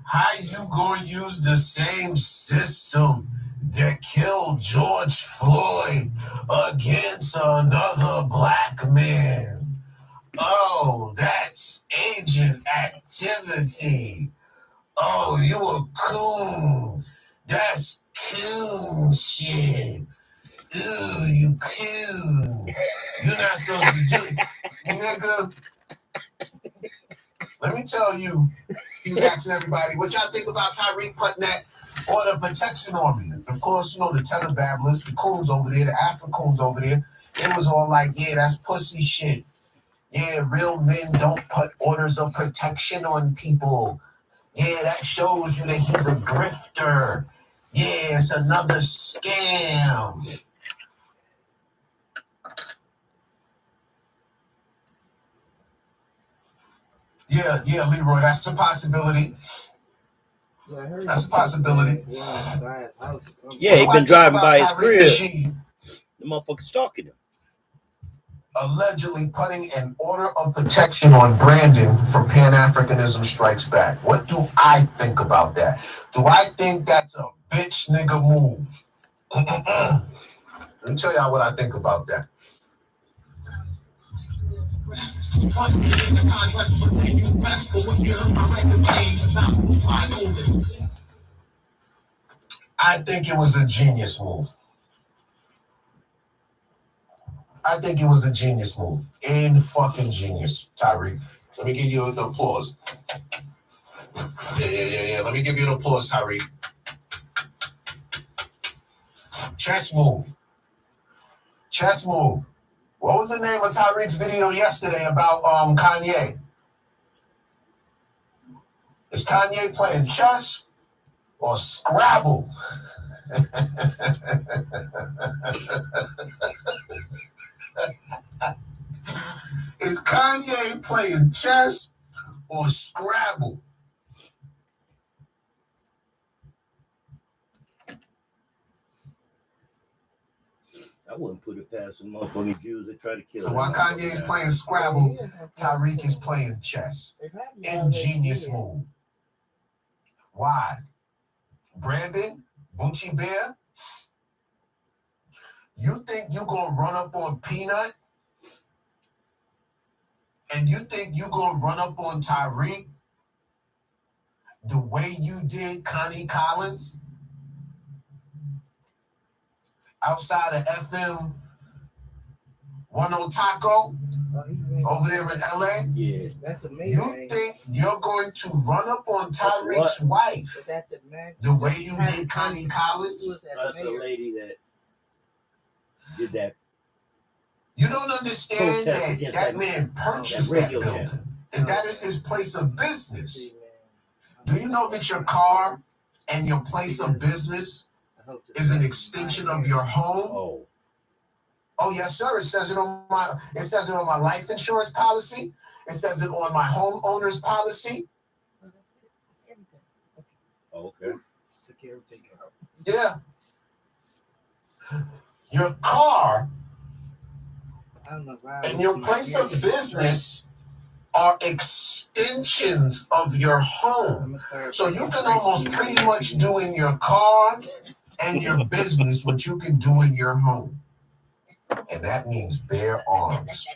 How you gonna use the same system that killed George Floyd against another black man? Oh, that's agent activity. Oh, you a coon. That's coon shit. Ooh, you coon. You're not supposed to do it. Nigga, let me tell you, he was asking everybody, what y'all think about Tariq putting that order of protection on me? Of course, you know, the telebabblers, the coons over there, the Afro-coons over there, it was all like, yeah, that's pussy shit. Yeah, real men don't put orders of protection on people. Yeah, that shows you that he's a grifter. Yeah, it's another scam. Yeah, Leroy, that's a possibility. That's a possibility. Yeah, he been driving by his crib. The motherfucker stalking him. Allegedly putting an order of protection on Brandon from Pan-Africanism Strikes Back. What do I think about that? Do I think that's a bitch nigga move? Let me tell y'all what I think about that. I think it was a genius move. I think it was a genius move. In fucking genius, Tyreek. Let me give you an applause. Yeah. Let me give you an applause, Tyreek. Chess move. What was the name of Tyreek's video yesterday about Kanye? Is Kanye playing chess or Scrabble? Is Kanye playing chess or Scrabble? I wouldn't put it past some motherfucking Jews that try to kill him. So while Kanye's playing Scrabble, Tariq is playing chess. Ingenious move. Why? Brandon, Bucci Bear, you think you gonna run up on Peanut? And you think you gonna run up on Tariq the way you did Connie Collins outside of FM 10 Taco over there in LA? Yeah. That's amazing. You think you're going to run up on Tariq's wife the way you did Connie Collins? That's the lady that did that. You don't understand that man purchased that building. And that is his place of business. Do you know that your car and your place of business is an extension of your home? Oh yes, sir. It says it on my life insurance policy. It says it on my homeowner's policy. Okay. Took everything out. Yeah. Your car I don't know why. And your place of business are extensions of your home. So you can almost pretty much do in your car and your business what you can do in your home. And that means bare arms.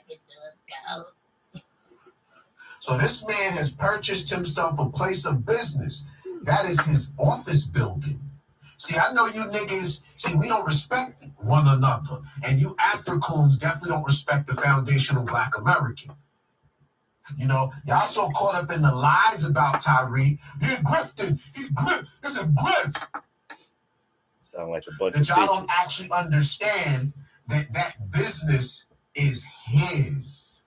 So this man has purchased himself a place of business. That is his office building. See, I know you niggas, we don't respect one another. And you Africans definitely don't respect the foundational Black American. You know, y'all so caught up in the lies about Tyreek. He's grifting. It's a grift. Sound like a bunch that of y'all bitches. don't actually understand that business is his.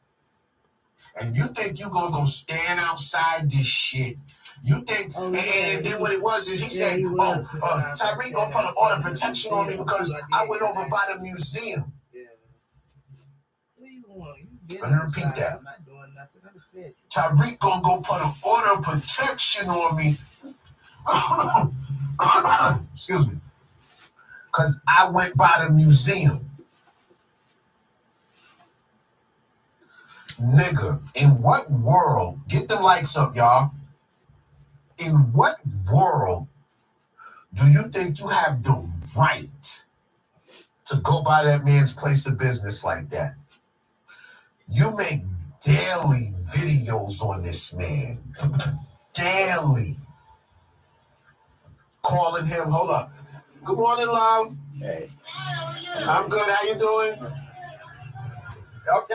And you think you gonna go stand outside this shit. You think, and then what it was is he said, Tyreek gonna put an order of protection on me because I went over by the museum. Let me repeat that. I'm not doing nothing. I'm sick. Tyreek gonna go put an order of protection on me. Excuse me. Because I went by the museum. Nigga, in what world, get them likes up, y'all. In what world do you think you have the right to go by that man's place of business like that? You make daily videos on this man. Daily. Calling him, hold up. Good morning, love. Hey. I'm good. How you doing?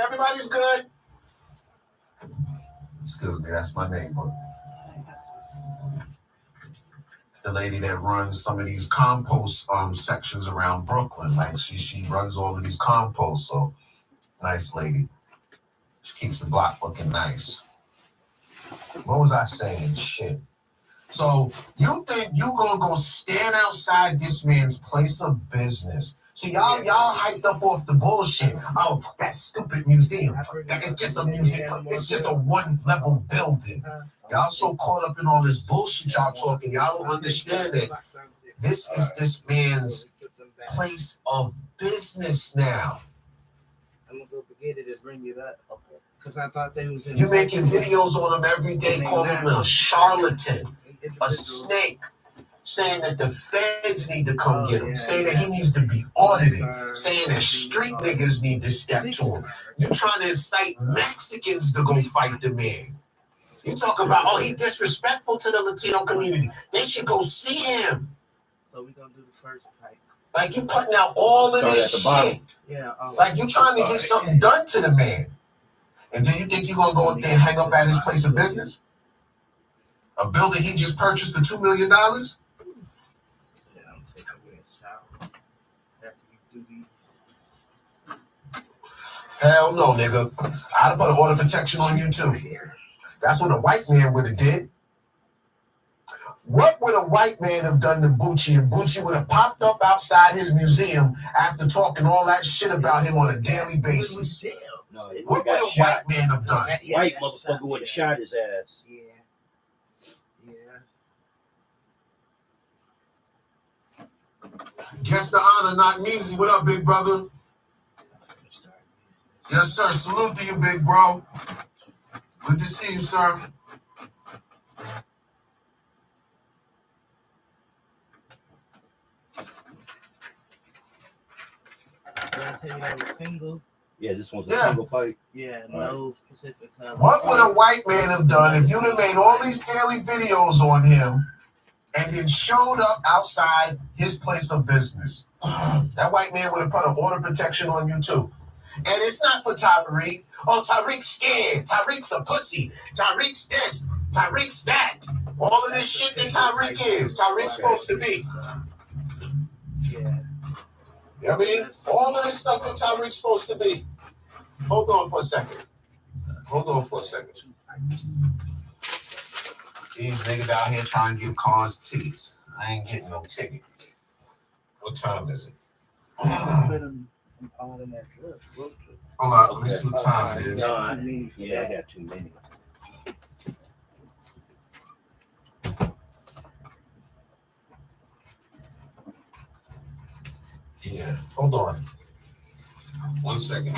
Everybody's good. Excuse me, that's my neighbor. It's the lady that runs some of these compost sections around Brooklyn. Like she runs all of these composts. So nice lady. She keeps the block looking nice. What was I saying? Shit. So you think you gonna go stand outside this man's place of business? See, y'all hyped up off the bullshit. Oh, that stupid museum. It's just a museum. It's just a one-level building. Y'all so caught up in all this bullshit y'all talking. Y'all don't understand it. This is this man's place of business now. I'm gonna go forget it and bring it up. Okay. Because I thought they was in. You making videos on him every day, calling him a charlatan, a snake, saying that the feds need to come get him, saying that he needs to be audited, saying that street niggas need to step to him. You trying to incite Mexicans to go fight the man. You talk about, he disrespectful to the Latino community. They should go see him. So we gonna do the first fight. Like you putting out all of this shit. Yeah. Like you trying to get something done to the man. And then you think you're gonna go up there and hang up at his place of business? A building he just purchased for $2 million? Yeah, I'm taking away a shower after you do these. Hell no, nigga. I'd have put an order of protection on you too. That's what a white man would have did. What would a white man have done to Bucci if Bucci would have popped up outside his museum after talking all that shit about him on a daily basis? No, what would a white man have done? White motherfucker would have shot his ass. Yeah. Guess the honor not easy. What up, big brother? Yes, sir. Salute to you, big bro. Good to see you, sir. Did I tell you that was single? Yeah, this one's a single fight. Yeah, no specific color. What would a white man have done if you'd have made all these daily videos on him and then showed up outside his place of business? That white man would have put an order of protection on you too. And it's not for Tyreek. Oh, Tyreek's scared. Tyreek's a pussy. Tyreek's this. Tyreek's that. All of this shit that Tyreek is. Tyreek's supposed to be. Yeah. You know what I mean? All of this stuff that Tyreek's supposed to be. Hold on for a second. These niggas out here trying to give cars tickets. I ain't getting no ticket. What time is it? All in that truck. Hold on, let me see what time it is. Yeah, I got too many. Yeah, hold on. 1 second.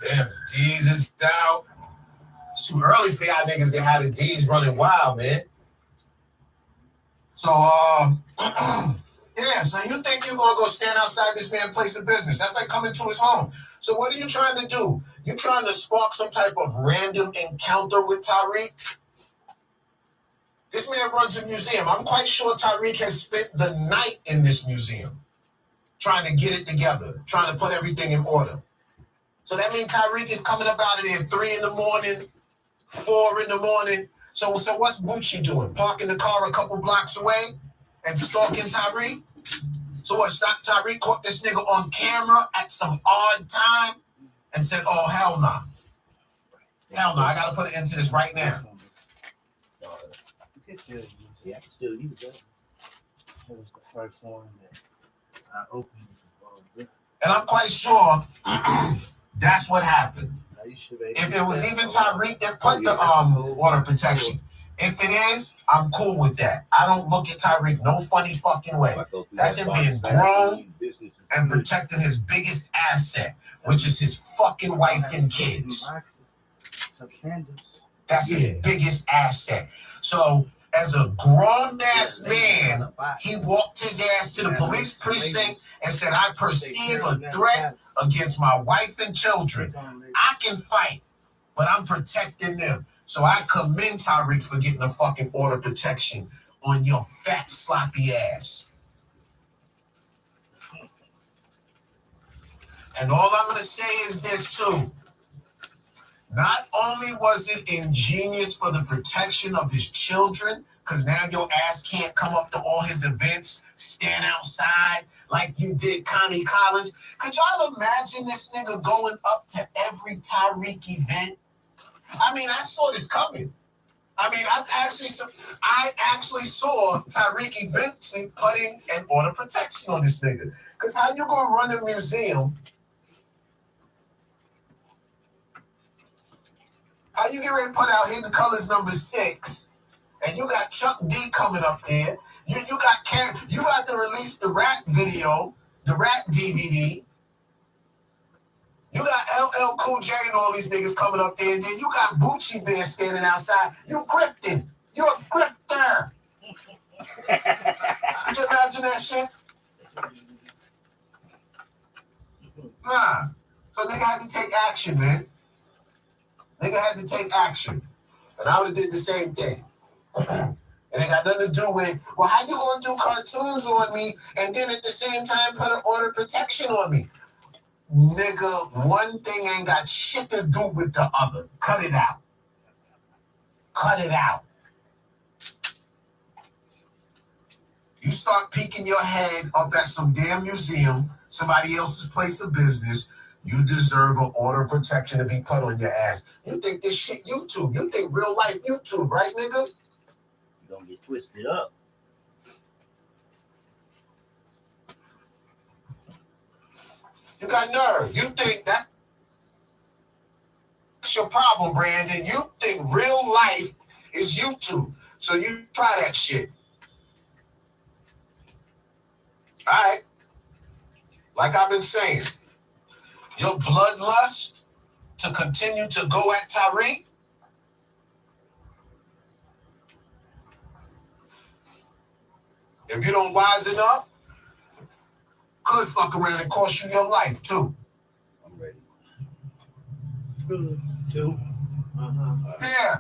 Damn, D's is out. It's too early for y'all niggas that had the D's running wild, man. So, yeah, so you think you're gonna go stand outside this man's place of business. That's like coming to his home. So what are you trying to do? You trying to spark some type of random encounter with Tariq? This man runs a museum. I'm quite sure Tariq has spent the night in this museum trying to get it together, trying to put everything in order. So that means Tariq is coming up out of there 3 in the morning, 4 in the morning. So what's Bucci doing? Parking the car a couple blocks away and stalking Tariq? So what, Tariq caught this nigga on camera at some odd time and said, oh, hell nah. Hell no, I gotta put an end to this right now. You can still use it. Yeah, I can still use it. It was the first one that I opened. And I'm quite sure that's what happened. If it was even Tariq that put the water protection, if it is, I'm cool with that. I don't look at Tariq no funny fucking way. That's him being grown and protecting his biggest asset, which is his fucking wife and kids. That's his biggest asset. So, as a grown-ass man, he walked his ass to the police precinct and said, I perceive a threat against my wife and children. I can fight, but I'm protecting them. So I commend Tariq for getting a fucking order protection on your fat, sloppy ass. And all I'm going to say is this, too. Not only was it ingenious for the protection of his children, because now your ass can't come up to all his events, stand outside like you did Connie Collins. Could y'all imagine this nigga going up to every Tariq event? I mean, I saw this coming. I mean, I actually saw Tariq eventually putting an order protection on this nigga. Because how you gonna run a museum? How you get ready to put out Hidden Colors #6, and you got Chuck D coming up there? You got to release the rap video, the rap DVD. You got LL Cool J and all these niggas coming up there, and then you got Bucci Bear standing outside. You grifting. You're a grifter. Could you imagine that shit? Nah. So nigga had to take action, man. Nigga had to take action. And I would have did the same thing. And it got nothing to do with, well, how you gonna do cartoons on me and then at the same time put an order protection on me? Nigga, one thing ain't got shit to do with the other. Cut it out. Cut it out. You start peeking your head up at some damn museum, somebody else's place of business, you deserve an order of protection to be put on your ass. You think this shit YouTube. You think real life YouTube, right, nigga? You don't get twisted up. You got nerve. You think that's your problem, Brandon. You think real life is YouTube. So you try that shit. All right. Like I've been saying, your bloodlust to continue to go at Tariq, if you don't wise enough, could fuck around and cost you your life, too. I'm ready. Two. Yeah.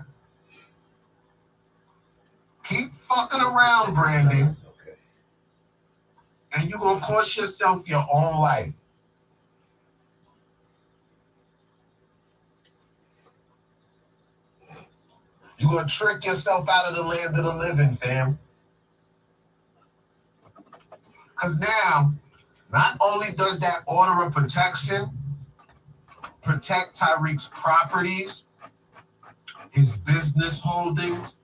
Keep fucking around, Brandon. Okay. And you're going to cost yourself your own life. You're going to trick yourself out of the land of the living, fam. Because now, not only does that order of protection protect Tyreek's properties, his business holdings,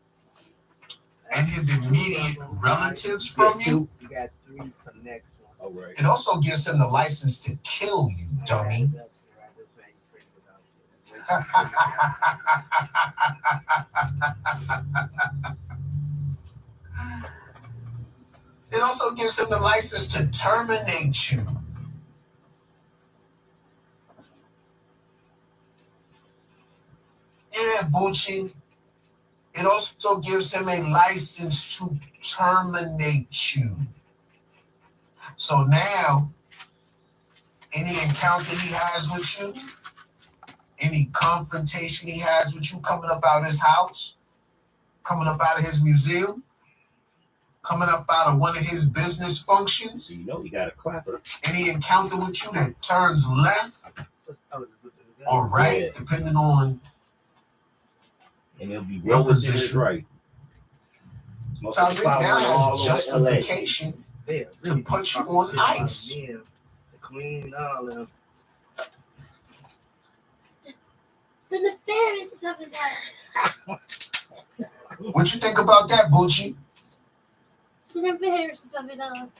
and his immediate relatives from you. You got 3 for next one. All right. It also gives him the license to kill you, dummy. It also gives him the license to terminate you. Yeah, Bucci. It also gives him a license to terminate you. So now, any encounter he has with you, any confrontation he has with you coming up out of his house, coming up out of his museum, coming up out of one of his business functions, You know, you got a clapper. any encounter with you that turns left or right, Yeah. depending on And it'll be your relative position. right. Tyreek now has justification to put you on ice. The queen, all of them. The nefarious of it. What you think about that, Bucci? The nefarious of it all.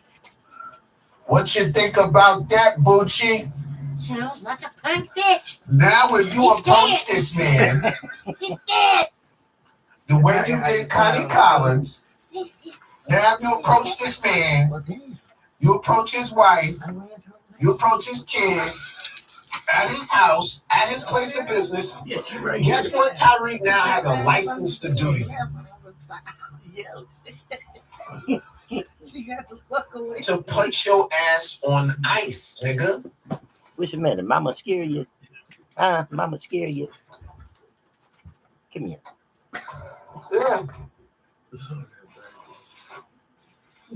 What you think about that, Bucci? Sounds like a punk bitch. Now if you He's approach dead. this man He's dead. the way you did Connie Collins, now if you approach this man, you approach his wife, you approach his kids, at his house, at his place of business, guess what Tyreek now has a license to do to you? She got the fuck away. To put your ass on ice, nigga. Wait a minute, mama scare you? Mama scare you? Come here. Yeah.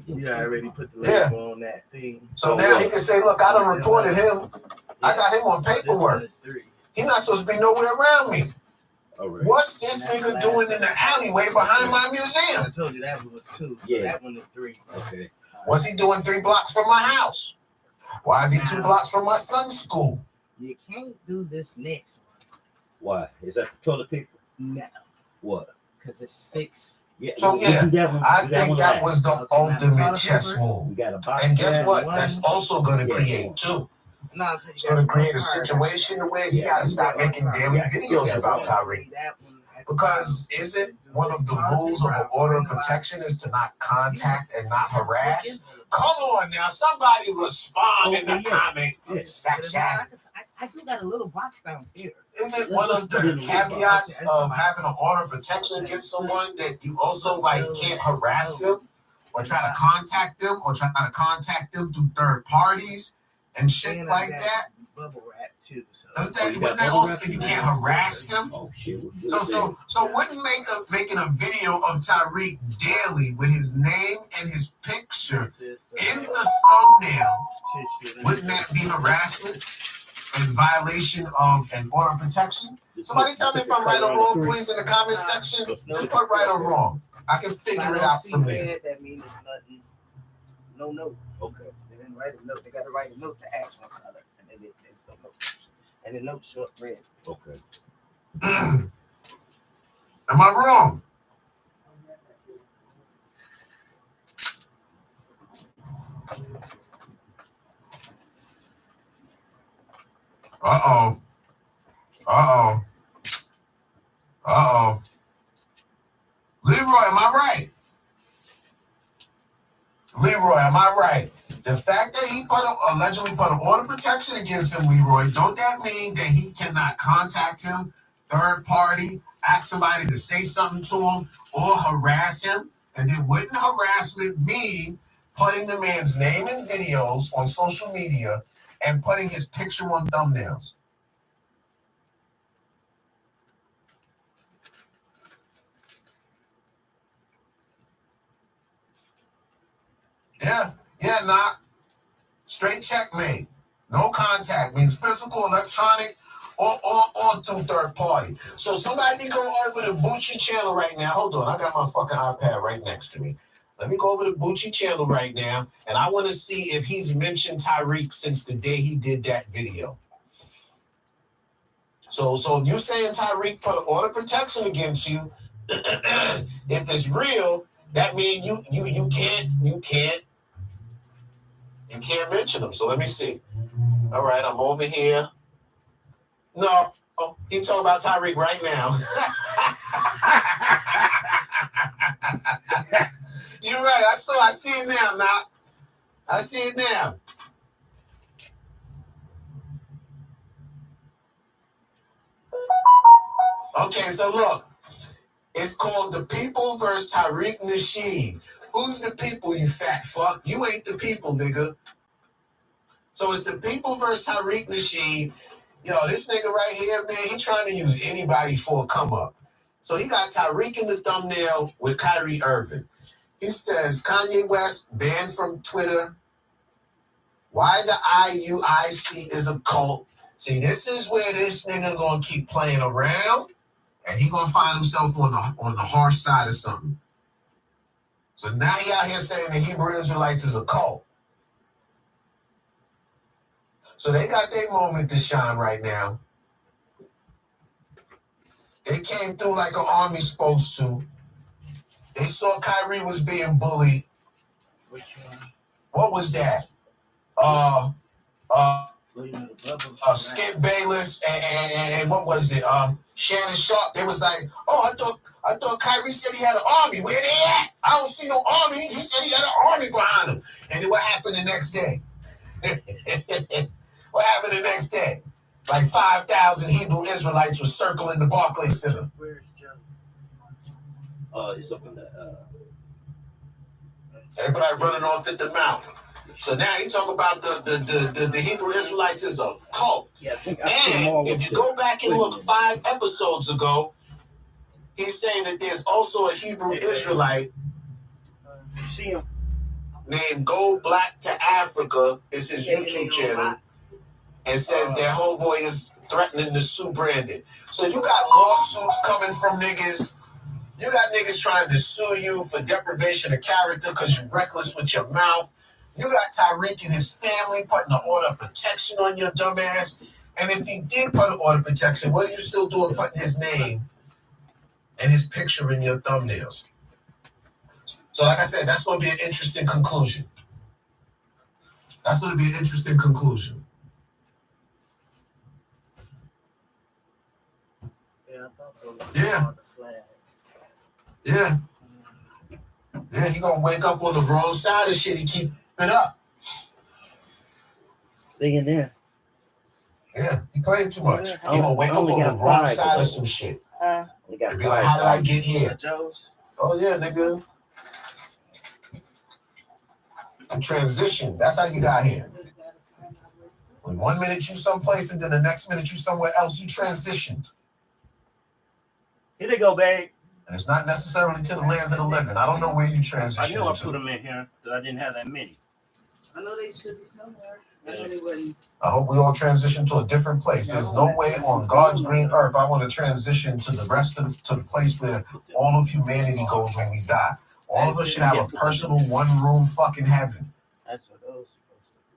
You already put the label on that thing. So now he can say, look, I done reported him. I got him on paperwork. He's not supposed to be nowhere around me. Right. What's this nigga doing in the alleyway behind my museum? I told you that was 2. So Yeah. that one is 3. Okay. What's he doing 3 blocks from my house? Why is he 2 blocks from my son's school? You can't do this next Why? Is that the toilet paper? one. No. What? Because it's 6. Yeah. So, we yeah, do that one, I do that think one that last. was the Okay, ultimate now, chess We move. got a box. And guess Yeah, what? one. That's also going to Yeah. create 2. No, I'm saying It's going to create a situation where he got to stop making daily videos about Tyreek. Because isn't one of the rules of an order of protection is to not contact and not harass? Come on now, somebody respond in the comment section. I do got a little box downstairs. Isn't one of the caveats of having an order of protection against someone that you also like can't harass them or try to contact them or try to contact them through third parties and shit like that? Bubble wrap too. So Wouldn't that also you can't harass them? Oh shit. So wouldn't making a video of Tyreek daily with his name and his picture in the thumbnail, wouldn't that be harassment and violation of an order of protection? Somebody tell me if I'm right or wrong, please, in the comment section. Just put right or wrong. I can figure it out from there. That means it's nothing. No note. Okay. They didn't write a note. They got to write a note to ask one color, and then there's no note. And the note short red. Okay. Am I wrong? Uh-oh. Uh-oh. Uh-oh. Leroy, am I right? Leroy, am I right? The fact that he allegedly put an order of protection against him, Leroy, don't that mean that he cannot contact him, third party, ask somebody to say something to him, or harass him? And then wouldn't harassment mean putting the man's name in videos on social media and putting his picture on thumbnails? Yeah, nah. Straight checkmate. No contact means physical, electronic, or through third party. So somebody go over to Bucci channel right now. Hold on, I got my fucking iPad right next to me. Let me go over to Bucci channel right now, and I want to see if he's mentioned Tyreek since the day he did that video. So if you saying Tyreek put an order of protection against you, if it's real, that means you can't mention him. So let me see. All right, I'm over here. No, he talking about Tyreek right now. You're right. I see it now. Now I see it now. Okay, so look, it's called The People versus Tyreek Nasheed. Who's the people, you fat fuck? You ain't the people, nigga. So it's The People versus Tyreek Nasheed. Yo, this nigga right here, man, he trying to use anybody for a come up. So he got Tyreek in the thumbnail with Kyrie Irving. He says Kanye West banned from Twitter. Why the IUIC is a cult. See, this is where this nigga gonna keep playing around, and he gonna find himself on the harsh side of something. So now he out here saying the Hebrew Israelites is a cult. So they got their moment to shine right now. They came through like an army supposed to. They saw Kyrie was being bullied. Which one? What was that? Skip Bayless and what was it? Shannon Sharp. They was like, I thought Kyrie said he had an army. Where they at? I don't see no army. He said he had an army behind him. And then what happened the next day? What happened the next day? Like 5,000 Hebrew Israelites were circling the Barclays Center. Where's Joe? He's up in the. Everybody running off at the mouth. So now he talk about the Hebrew Israelites is a cult. Yeah, and if you go back and look 5 episodes ago, he's saying that there's also a Hebrew Israelite named Go Black to Africa. Is his YouTube channel. And says that homeboy is threatening to sue Brandon. So you got lawsuits coming from niggas. You got niggas trying to sue you for deprivation of character because you're reckless with your mouth. You got Tyreek and his family putting an order of protection on your dumb ass. And if he did put an order of protection, what are you still doing putting his name and his picture in your thumbnails? So like I said, that's going to be an interesting conclusion. That's going to be an interesting conclusion. Yeah. Yeah. Yeah, he gonna wake up on the wrong side of shit. He keep it up. They in there. Yeah, he playing too much. He gonna wake up on the wrong side of some shit. And be like, how did I get here? Oh yeah, nigga. A transition. That's how you got here. When 1 minute you someplace and then the next minute you somewhere else, you transitioned. Here they go, babe. And it's not necessarily to the land of the living. I don't know where you transitioned I knew I to. put them in here because I didn't have that many. I know they should be somewhere. Yeah. I hope we all transition to a different place. There's no way on God's green earth I want to transition to the place where all of humanity goes when we die. All of us should have a personal one-room fucking heaven. That's what those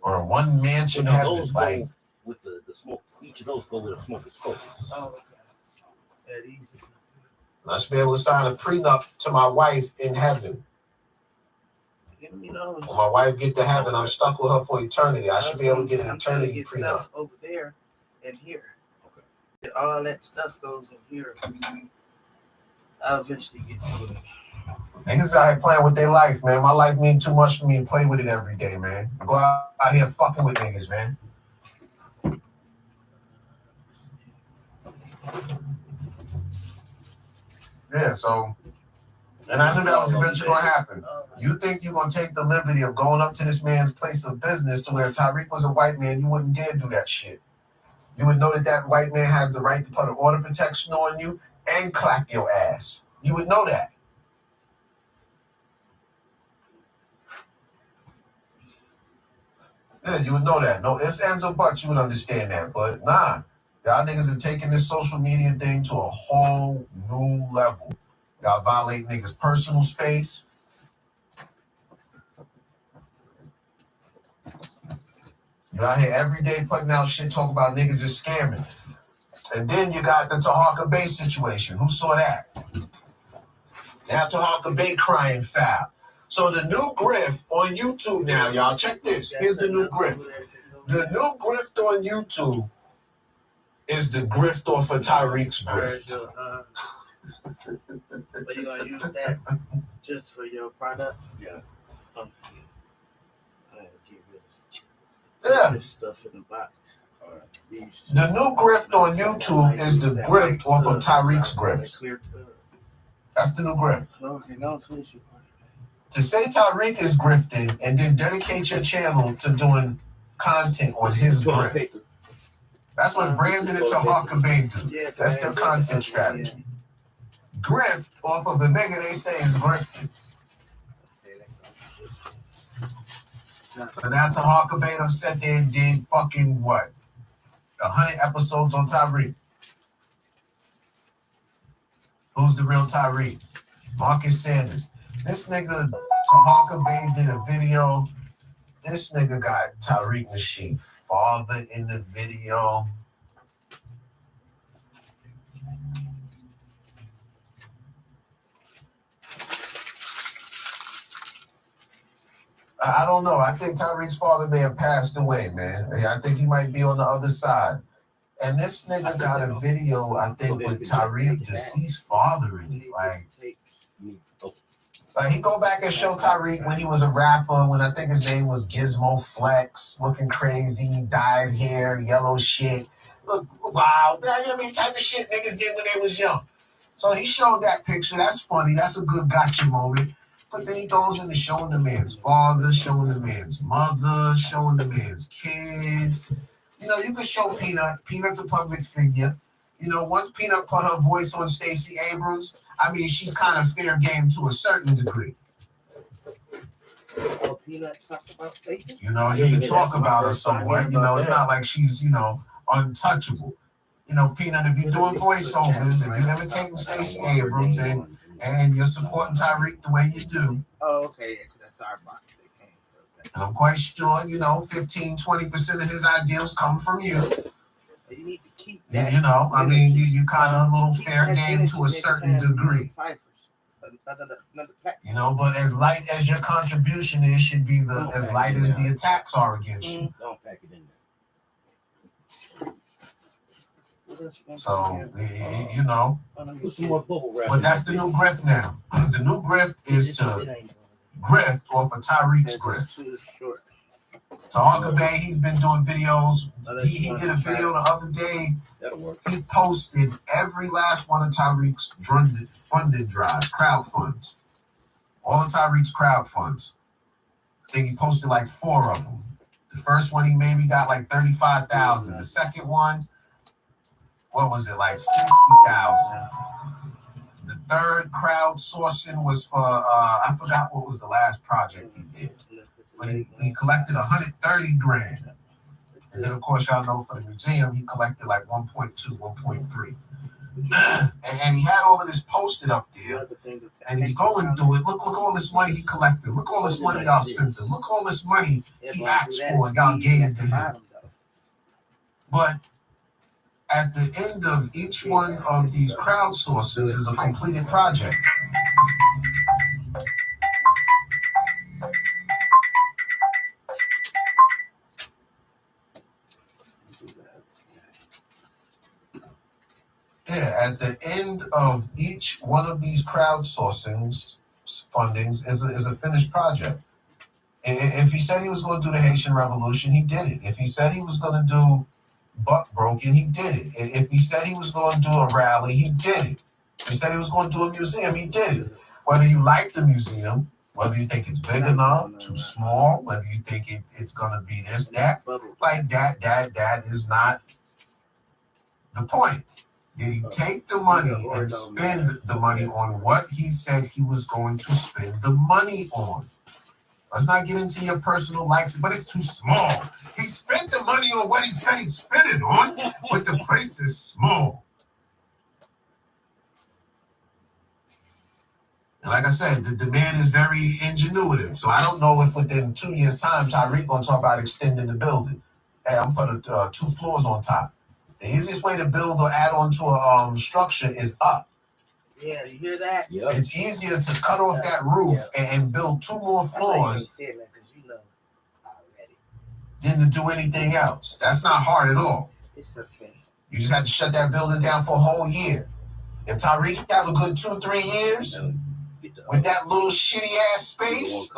or a one mansion heaven. Like with the smoke, each of those go with a smoking scope. Oh, okay. Easy. I should be able to sign a prenup to my wife in heaven. When my wife get to heaven, I'm stuck with her for eternity. I should be able to get an eternity prenup. Over there and here. Okay. All that stuff goes in here. I'll eventually get to it. Niggas out here playing with their life, man. My life means too much for me to play with it every day, man. I go out here fucking with niggas, man. Yeah, so, and I knew that was eventually going to happen. You think you're going to take the liberty of going up to this man's place of business to where if Tyreek was a white man, you wouldn't dare do that shit. You would know that that white man has the right to put an order of protection on you and clap your ass. You would know that. Yeah, you would know that. No ifs, ands, or buts, you would understand that. But nah, y'all niggas are taking this social media thing to a whole new level. Y'all violate niggas' personal space. You out here every day putting out shit, talk about niggas is scamming. And then you got the Tahaka Bay situation. Who saw that? Now Tahaka Bay crying foul. So the new grift on YouTube now, y'all. Check this. Here's the new grift. The new grift on YouTube is the grift off of Tyreek's grift. But you gonna use that just for your product? Yeah. Yeah. This stuff in the box. The new grift on YouTube is the grift off of Tyreek's grifts. That's the new grift. To say Tyreek is grifting and then dedicate your channel to doing content on his grift. That's what Brandon and Tahaka Bay do. That's their content strategy. Grift off of the nigga they say is grifting. So now Tahaka Bay done sat there and did fucking what? 100 episodes on Tyreek. Who's the real Tyreek? Marcus Sanders. This nigga Tahaka Bay did a video. This nigga got Tyreek Nasheed father in the video. I don't know. I think Tyreek's father may have passed away, man. I think he might be on the other side. And this nigga got a video, I think, with Tyreek's deceased father in it. Like he go back and show Tyreek when he was a rapper, when I think his name was Gizmo Flex, looking crazy, dyed hair, yellow shit. Look, wow, I mean, type of shit niggas did when they was young. So he showed that picture. That's funny. That's a good gotcha moment. But then he goes into showing the man's father, showing the man's mother, showing the man's kids. You know, you can show Peanut. Peanut's a public figure. You know, once Peanut put her voice on Stacey Abrams, I mean, she's kind of fair game to a certain degree. Oh, Peanut talked about Stacey? You know, you can talk about her somewhat. You know, it's not like she's, you know, untouchable. You know, Peanut, if you're doing voiceovers, if you're imitating Stacey Abrams and you're supporting Tyreek the way you do. Oh, okay, because that's our box. And I'm quite sure, you know, 15, 20% of his ideals come from you. You need to keep that. You know, I mean, you kind of a little fair game to a certain degree. You know, but as light as your contribution is, should be as light as the attacks are against you. Don't pack it in there. So, you know, Put some more bubble wrap. but that's the new grift now. The new grift is to grift off of Tyreek's grift. Tahaka Bay, he's been doing videos. He did a video the other day. That'll work. He posted every last one of Tyreek's funded drives, crowd funds. All of Tyreek's crowd funds. I think he posted like 4 of them. The first one he maybe got like 35,000. The second one, what was it, like 60,000. The third crowdsourcing was for I forgot what was the last project he did. But he collected 130 grand. And then of course y'all know for the museum he collected like 1.2, 1.3. And he had all of this posted up there. And he's going through it. Look all this money he collected. Look all this money y'all sent him. Look all this money he asked for and y'all gave to him. But at the end of each one of these crowdsources is a completed project. Yeah, at the end of each one of these crowdsourcings fundings is a finished project. If he said he was going to do the Haitian Revolution, he did it. If he said he was going to do Buck Broken, he did it. If he said he was going to do a rally, he did it. If he said he was going to do a museum, he did it. Whether you like the museum, whether you think it's big enough, too small, whether you think it's going to be this, that, like that is not the point. Did he take the money and spend the money on what he said he was going to spend the money on? Let's not get into your personal likes, but it's too small. He spent the money on what he said he'd spend it on, but the place is small. And like I said, the demand is very ingenuitive. So I don't know if within 2 years' time, Tyreek going to talk about extending the building. Hey, I'm putting 2 floors on top. The easiest way to build or add on to a structure is up. Yeah, you hear that? Yep. It's easier to cut off that roof and build 2 more floors You know already. than to do anything else. That's not hard at all. It's okay. You just have to shut that building down for a whole year. If Tyreek have a good 2-3 years with that little shitty ass space,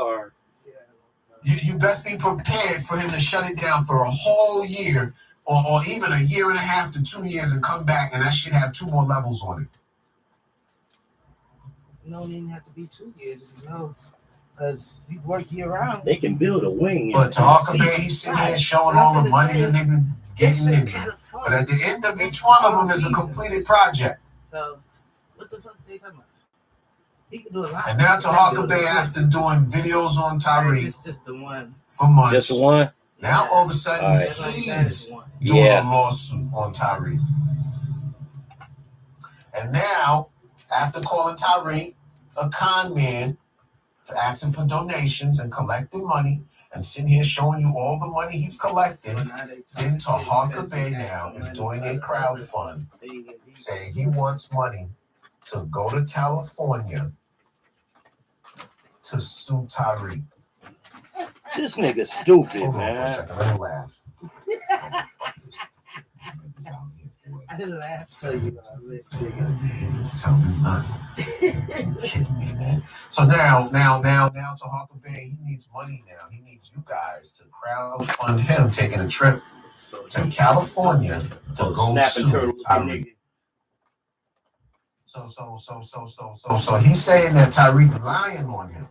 you best be prepared for him to shut it down for a whole year or even a year and a half to 2 years and come back and that shit have 2 more levels on it. You don't even have to be 2 years, you know, because we work year round. They can build a wing. But Talker Bay, he's sitting here showing all the money the nigga getting in. But at the end of each one of them is a completed project. So, what the fuck are they talking about? He can do a lot. And now Talker Bay, after doing videos on Tyreek it's just the one for months. Just the one? Now all of a sudden he's doing a lawsuit on Tyreek. And now, after calling Tyreek a con man for asking for donations and collecting money and sitting here showing you all the money he's collecting, then Talker Bay now is doing a crowd fund saying he wants money to go to California to sue Tyreek. This nigga's stupid, Hold on man. for a second, let me laugh. I didn't laugh till you Tell me nothing. You kidding me, man? So now Talker Bay, he needs money now. He needs you guys to crowdfund him taking a trip to California to go sue Tyreek. So he's saying that Tyreek lying on him.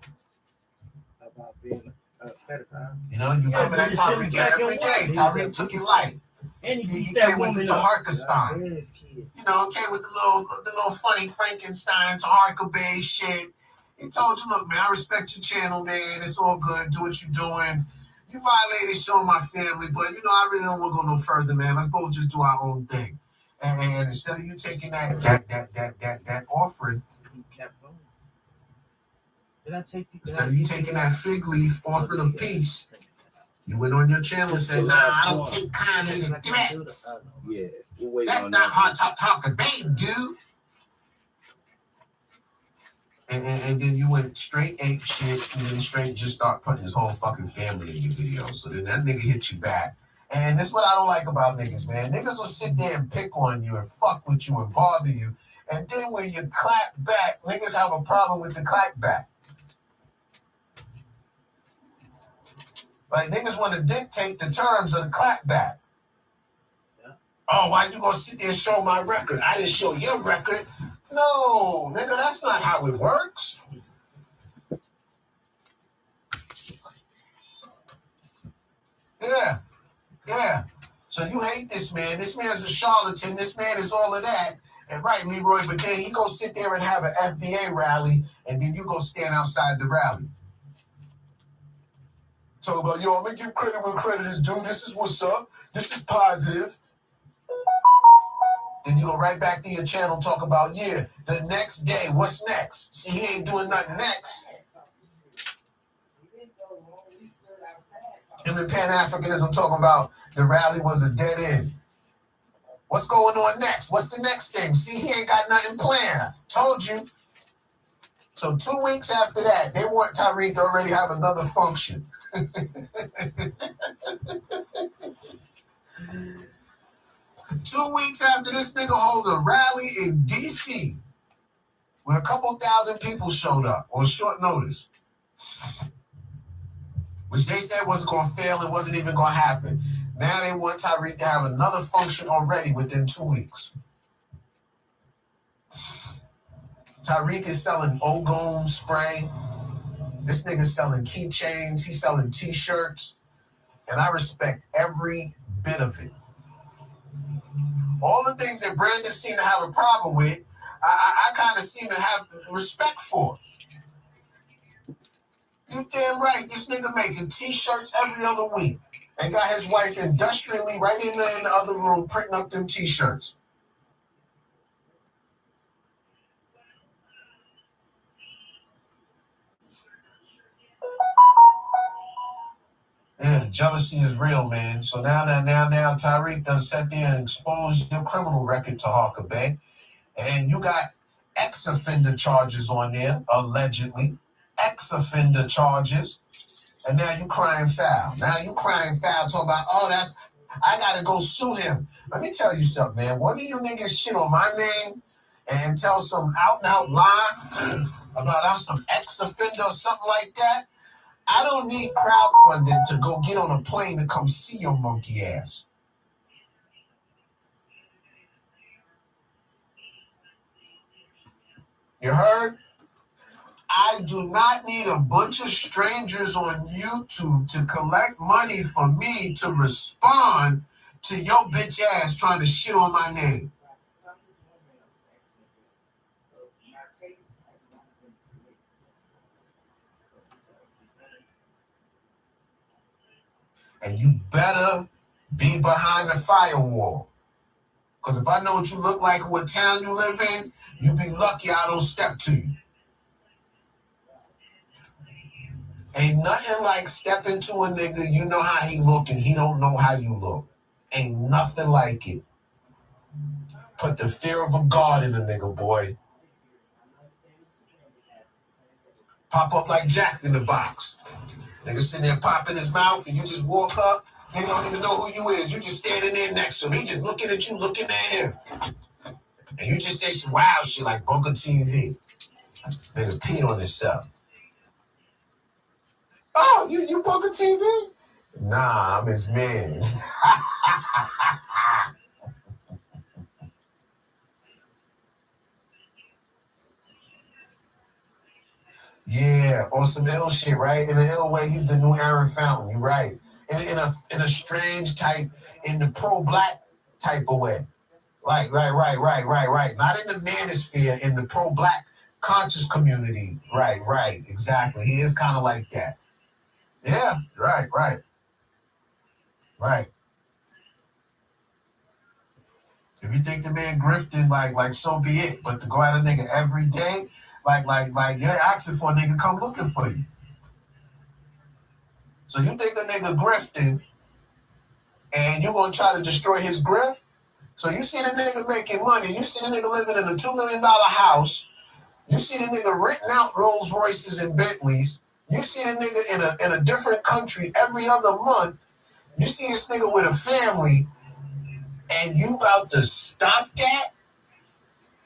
about being a pedophile. You know, you coming at Tyreek every day. Tyreek took your life. And He came with the Taharkistan. You know, came with the little funny Frankenstein Taharka Bay shit. He told you, look, man, I respect your channel, man. It's all good. Do what you're doing. You violated showing my family, but you know, I really don't want to go no further, man. Let's both just do our own thing. And instead of you taking that offering, He kept going. Did I take you? instead of you taking that fig leaf offering of peace, you went on your channel and said, nah, I don't take kindly to threats. Yeah. That's not hard talk Bay, dude. And then you went straight ape shit and then straight just start putting his whole fucking family in your videos. So then that nigga hit you back. And this is what I don't like about niggas, man. Niggas will sit there and pick on you and fuck with you and bother you. And then when you clap back, niggas have a problem with the clap back. Like, niggas want to dictate the terms of the clap back. Yeah. Oh, why you gonna sit there and show my record? I didn't show your record. No, nigga, that's not how it works. Yeah. So you hate this man. This man's a charlatan. This man is all of that. And right, Leroy, but then he go sit there and have an FBA rally, and then you go stand outside the rally. So about, yo, I'm gonna give credit where credit is due. This is what's up. This is positive. Then you go right back to your channel and talk about, yeah, the next day, what's next? See, he ain't doing nothing next. Him and Pan-Africanism talking about the rally was a dead end. What's going on next? What's the next thing? See, he ain't got nothing planned. Told you. So 2 weeks after that, they want Tyreek to already have another function. 2 weeks after this nigga holds a rally in D.C. where a couple thousand people showed up on short notice, which they said wasn't going to fail and wasn't even going to happen. Now they want Tyreek to have another function already within 2 weeks. Tyreek is selling Ogun spray. This nigga's selling keychains. He's selling T-shirts. And I respect every bit of it. All the things that Brandon seemed to have a problem with, I kind of seem to have respect for. You damn right, this nigga making T-shirts every other week and got his wife industrially right in there in the other room printing up them T-shirts. Yeah, the jealousy is real, man. So now, Tyreek done sat there and exposed your criminal record to Harker Bay. And you got ex-offender charges on there, allegedly. Ex-offender charges. And now you crying foul. Now you crying foul talking about, I gotta go sue him. Let me tell you something, man. One of you niggas shit on my name and tell some out and out lie about I'm some ex-offender or something like that. I don't need crowdfunding to go get on a plane to come see your monkey ass. You heard? I do not need a bunch of strangers on YouTube to collect money for me to respond to your bitch ass trying to shit on my name. And you better be behind the firewall. Because if I know what you look like, what town you live in, you be lucky I don't step to you. Ain't nothing like stepping to a nigga, you know how he look and he don't know how you look. Ain't nothing like it. Put the fear of a God in a nigga, boy. Pop up like Jack in the Box. Nigga sitting there popping his mouth and you just walk up. They don't even know who you is. You just standing there next to him. He just looking at you, looking at him. And you just say some wild shit like Bunker TV. Nigga pee on himself. Oh, you Bunker TV? Nah, I'm his man. Yeah, on some ill shit, right? In an ill way, he's the new Aaron Fountain. You're right. In a strange type, in the pro-black type of way. Right. Not in the manosphere, in the pro-black conscious community. Right, exactly. He is kind of like that. Yeah, right. If you think the man grifting, like so be it. But to go at a nigga every day, like you're asking for a nigga come looking for you. So you think a nigga grifting and you gonna try to destroy his grift? So you see the nigga making money, you see the nigga living in a $2 million house, you see the nigga renting out Rolls Royces and Bentleys, you see the nigga in a different country every other month, you see this nigga with a family, and you about to stop that?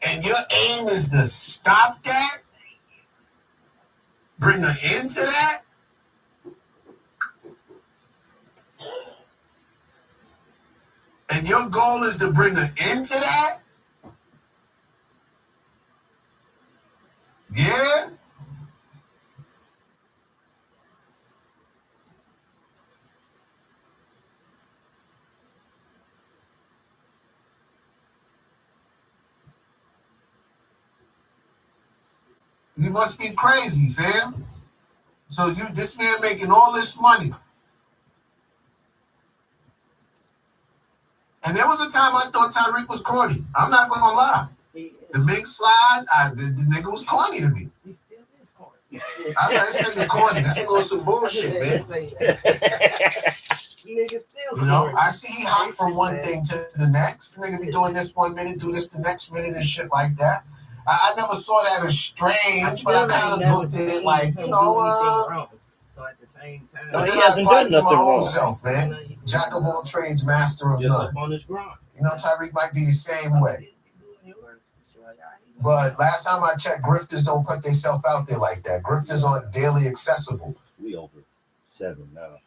And your aim is to stop that? Bring an end to that? And your goal is to bring an end to that? Yeah? You must be crazy, fam. So this man making all this money. And there was a time I thought Tyreek was corny. I'm not gonna lie. The mink slide, the nigga was corny to me. He still is corny. I was like, this nigga corny. This nigga was some bullshit, man. Nigga still You know, I see he hop from one thing to the next. The nigga be doing this 1 minute, do this the next minute and shit like that. I never saw that as strange, but I kind of looked at it like, you know, so at the same time, but then I applied it to my own self, man. Jack of all trades, master of none. You know, Tyreek might be the same way. But last time I checked, grifters don't put themselves out there like that. Grifters aren't daily accessible. We over 7 now.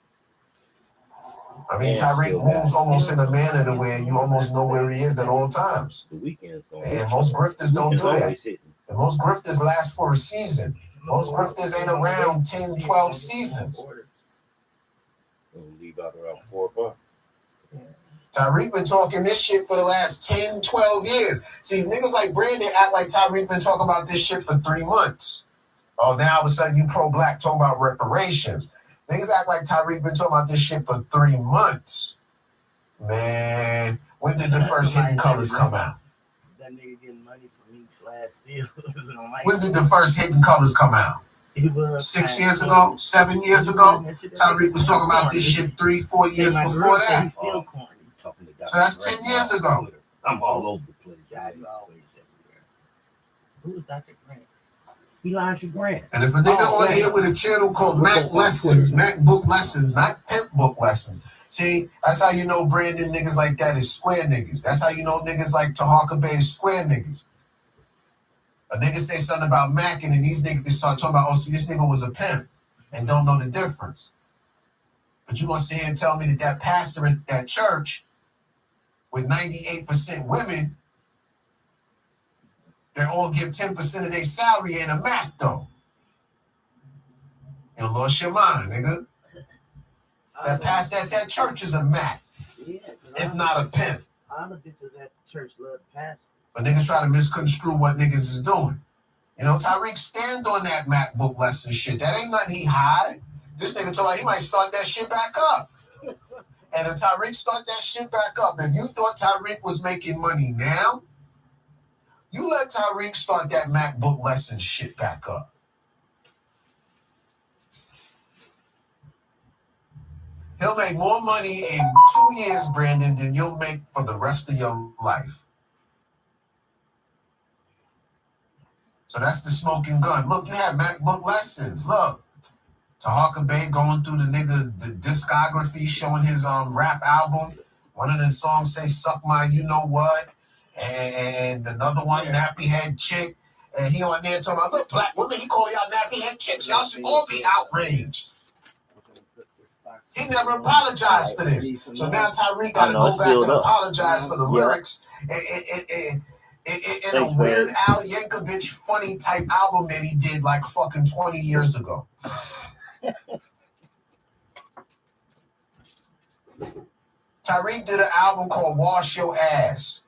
I mean, Tyreek moves almost in a manner to where you almost know where he is at all times. The weekend's going. And most grifters don't do that. And most grifters last for a season. Most grifters ain't around 10, 12 seasons. We'll leave out around 4 o'clock. Tyreek been talking this shit for the last 10, 12 years. See, niggas like Brandon act like Tyreek been talking about this shit for 3 months. Oh, now all of a sudden you pro-black talking about reparations. Niggas act like Tyreek been talking about this shit for 3 months. Man, when did the first Hidden Colors come out? That nigga getting money from each last deal. When did the first Hidden Colors come out? 6 years ago, 7 years ago. Tyreek was talking about this shit 3-4 years before that. He's still corny. So that's 10 years ago. I'm all over the place. Yeah, you always everywhere. Who is Dr. Grant? Elijah Grant. And if a nigga on here with a channel called Mac Lessons, Mac Book Lessons, not Pimp Book Lessons. See, that's how you know Brandon niggas like that is square niggas. That's how you know niggas like Tahaka Bay is square niggas. A nigga say something about Mac and then these niggas start talking about, oh, see, this nigga was a pimp and don't know the difference. But you gonna sit here and tell me that that pastor at that church with 98% women, they all give 10% of their salary ain't a Mac though. You lost your mind, nigga. That pastor at that church is a Mac, if not a pimp. All the bitches at the church love the pastor. But niggas try to misconstrue what niggas is doing. You know, Tyreek stand on that Mac Book Lesson shit. That ain't nothing he hide. This nigga told me he might start that shit back up. And if Tyreek start that shit back up, if you thought Tyreek was making money now, you let Tyreek start that Mac Book Lesson shit back up. He'll make more money in 2 years, Brandon, than you'll make for the rest of your life. So that's the smoking gun. Look, you have MacBook Lessons. Look, Tahaka Bay going through the discography, showing his rap album. One of the songs say "Suck My You Know What," and another one, Nappy Head Chick. And he on there talking about, look, black women. He calling y'all nappy head chicks. Y'all should all be outraged. He never apologized for this. So now Tyreek got to go back and apologize for the lyrics. In a Weird Al Yankovic funny type album that he did like fucking 20 years ago. Tyreek did an album called Wash Your Ass.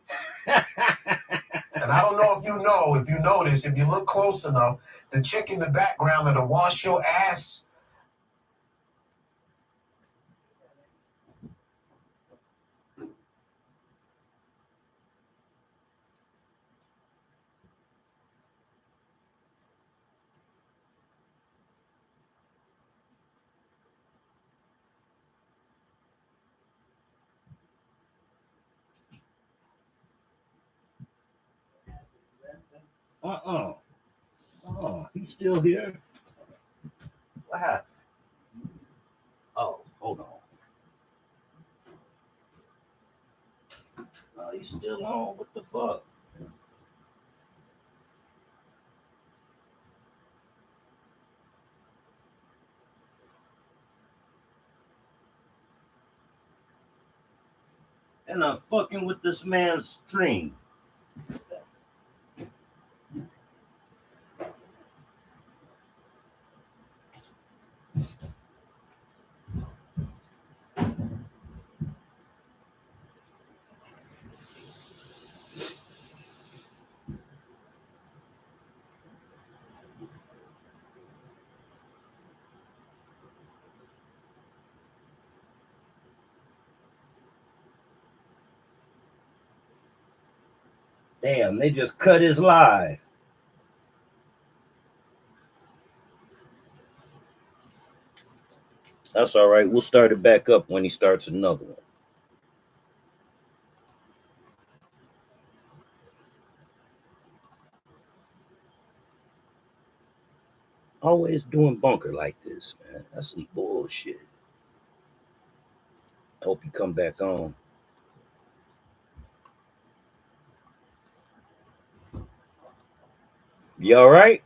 And I don't know if you know this, if you look close enough, the chick in the background of the Wash Your Ass. He's still here. What happened? Oh, hold on. Oh, he's still on. What the fuck? And I'm fucking with this man's stream. Damn, they just cut his live. That's all right. We'll start it back up when he starts another one. Always doing bunker like this, man. That's some bullshit. I hope you come back on. You all right?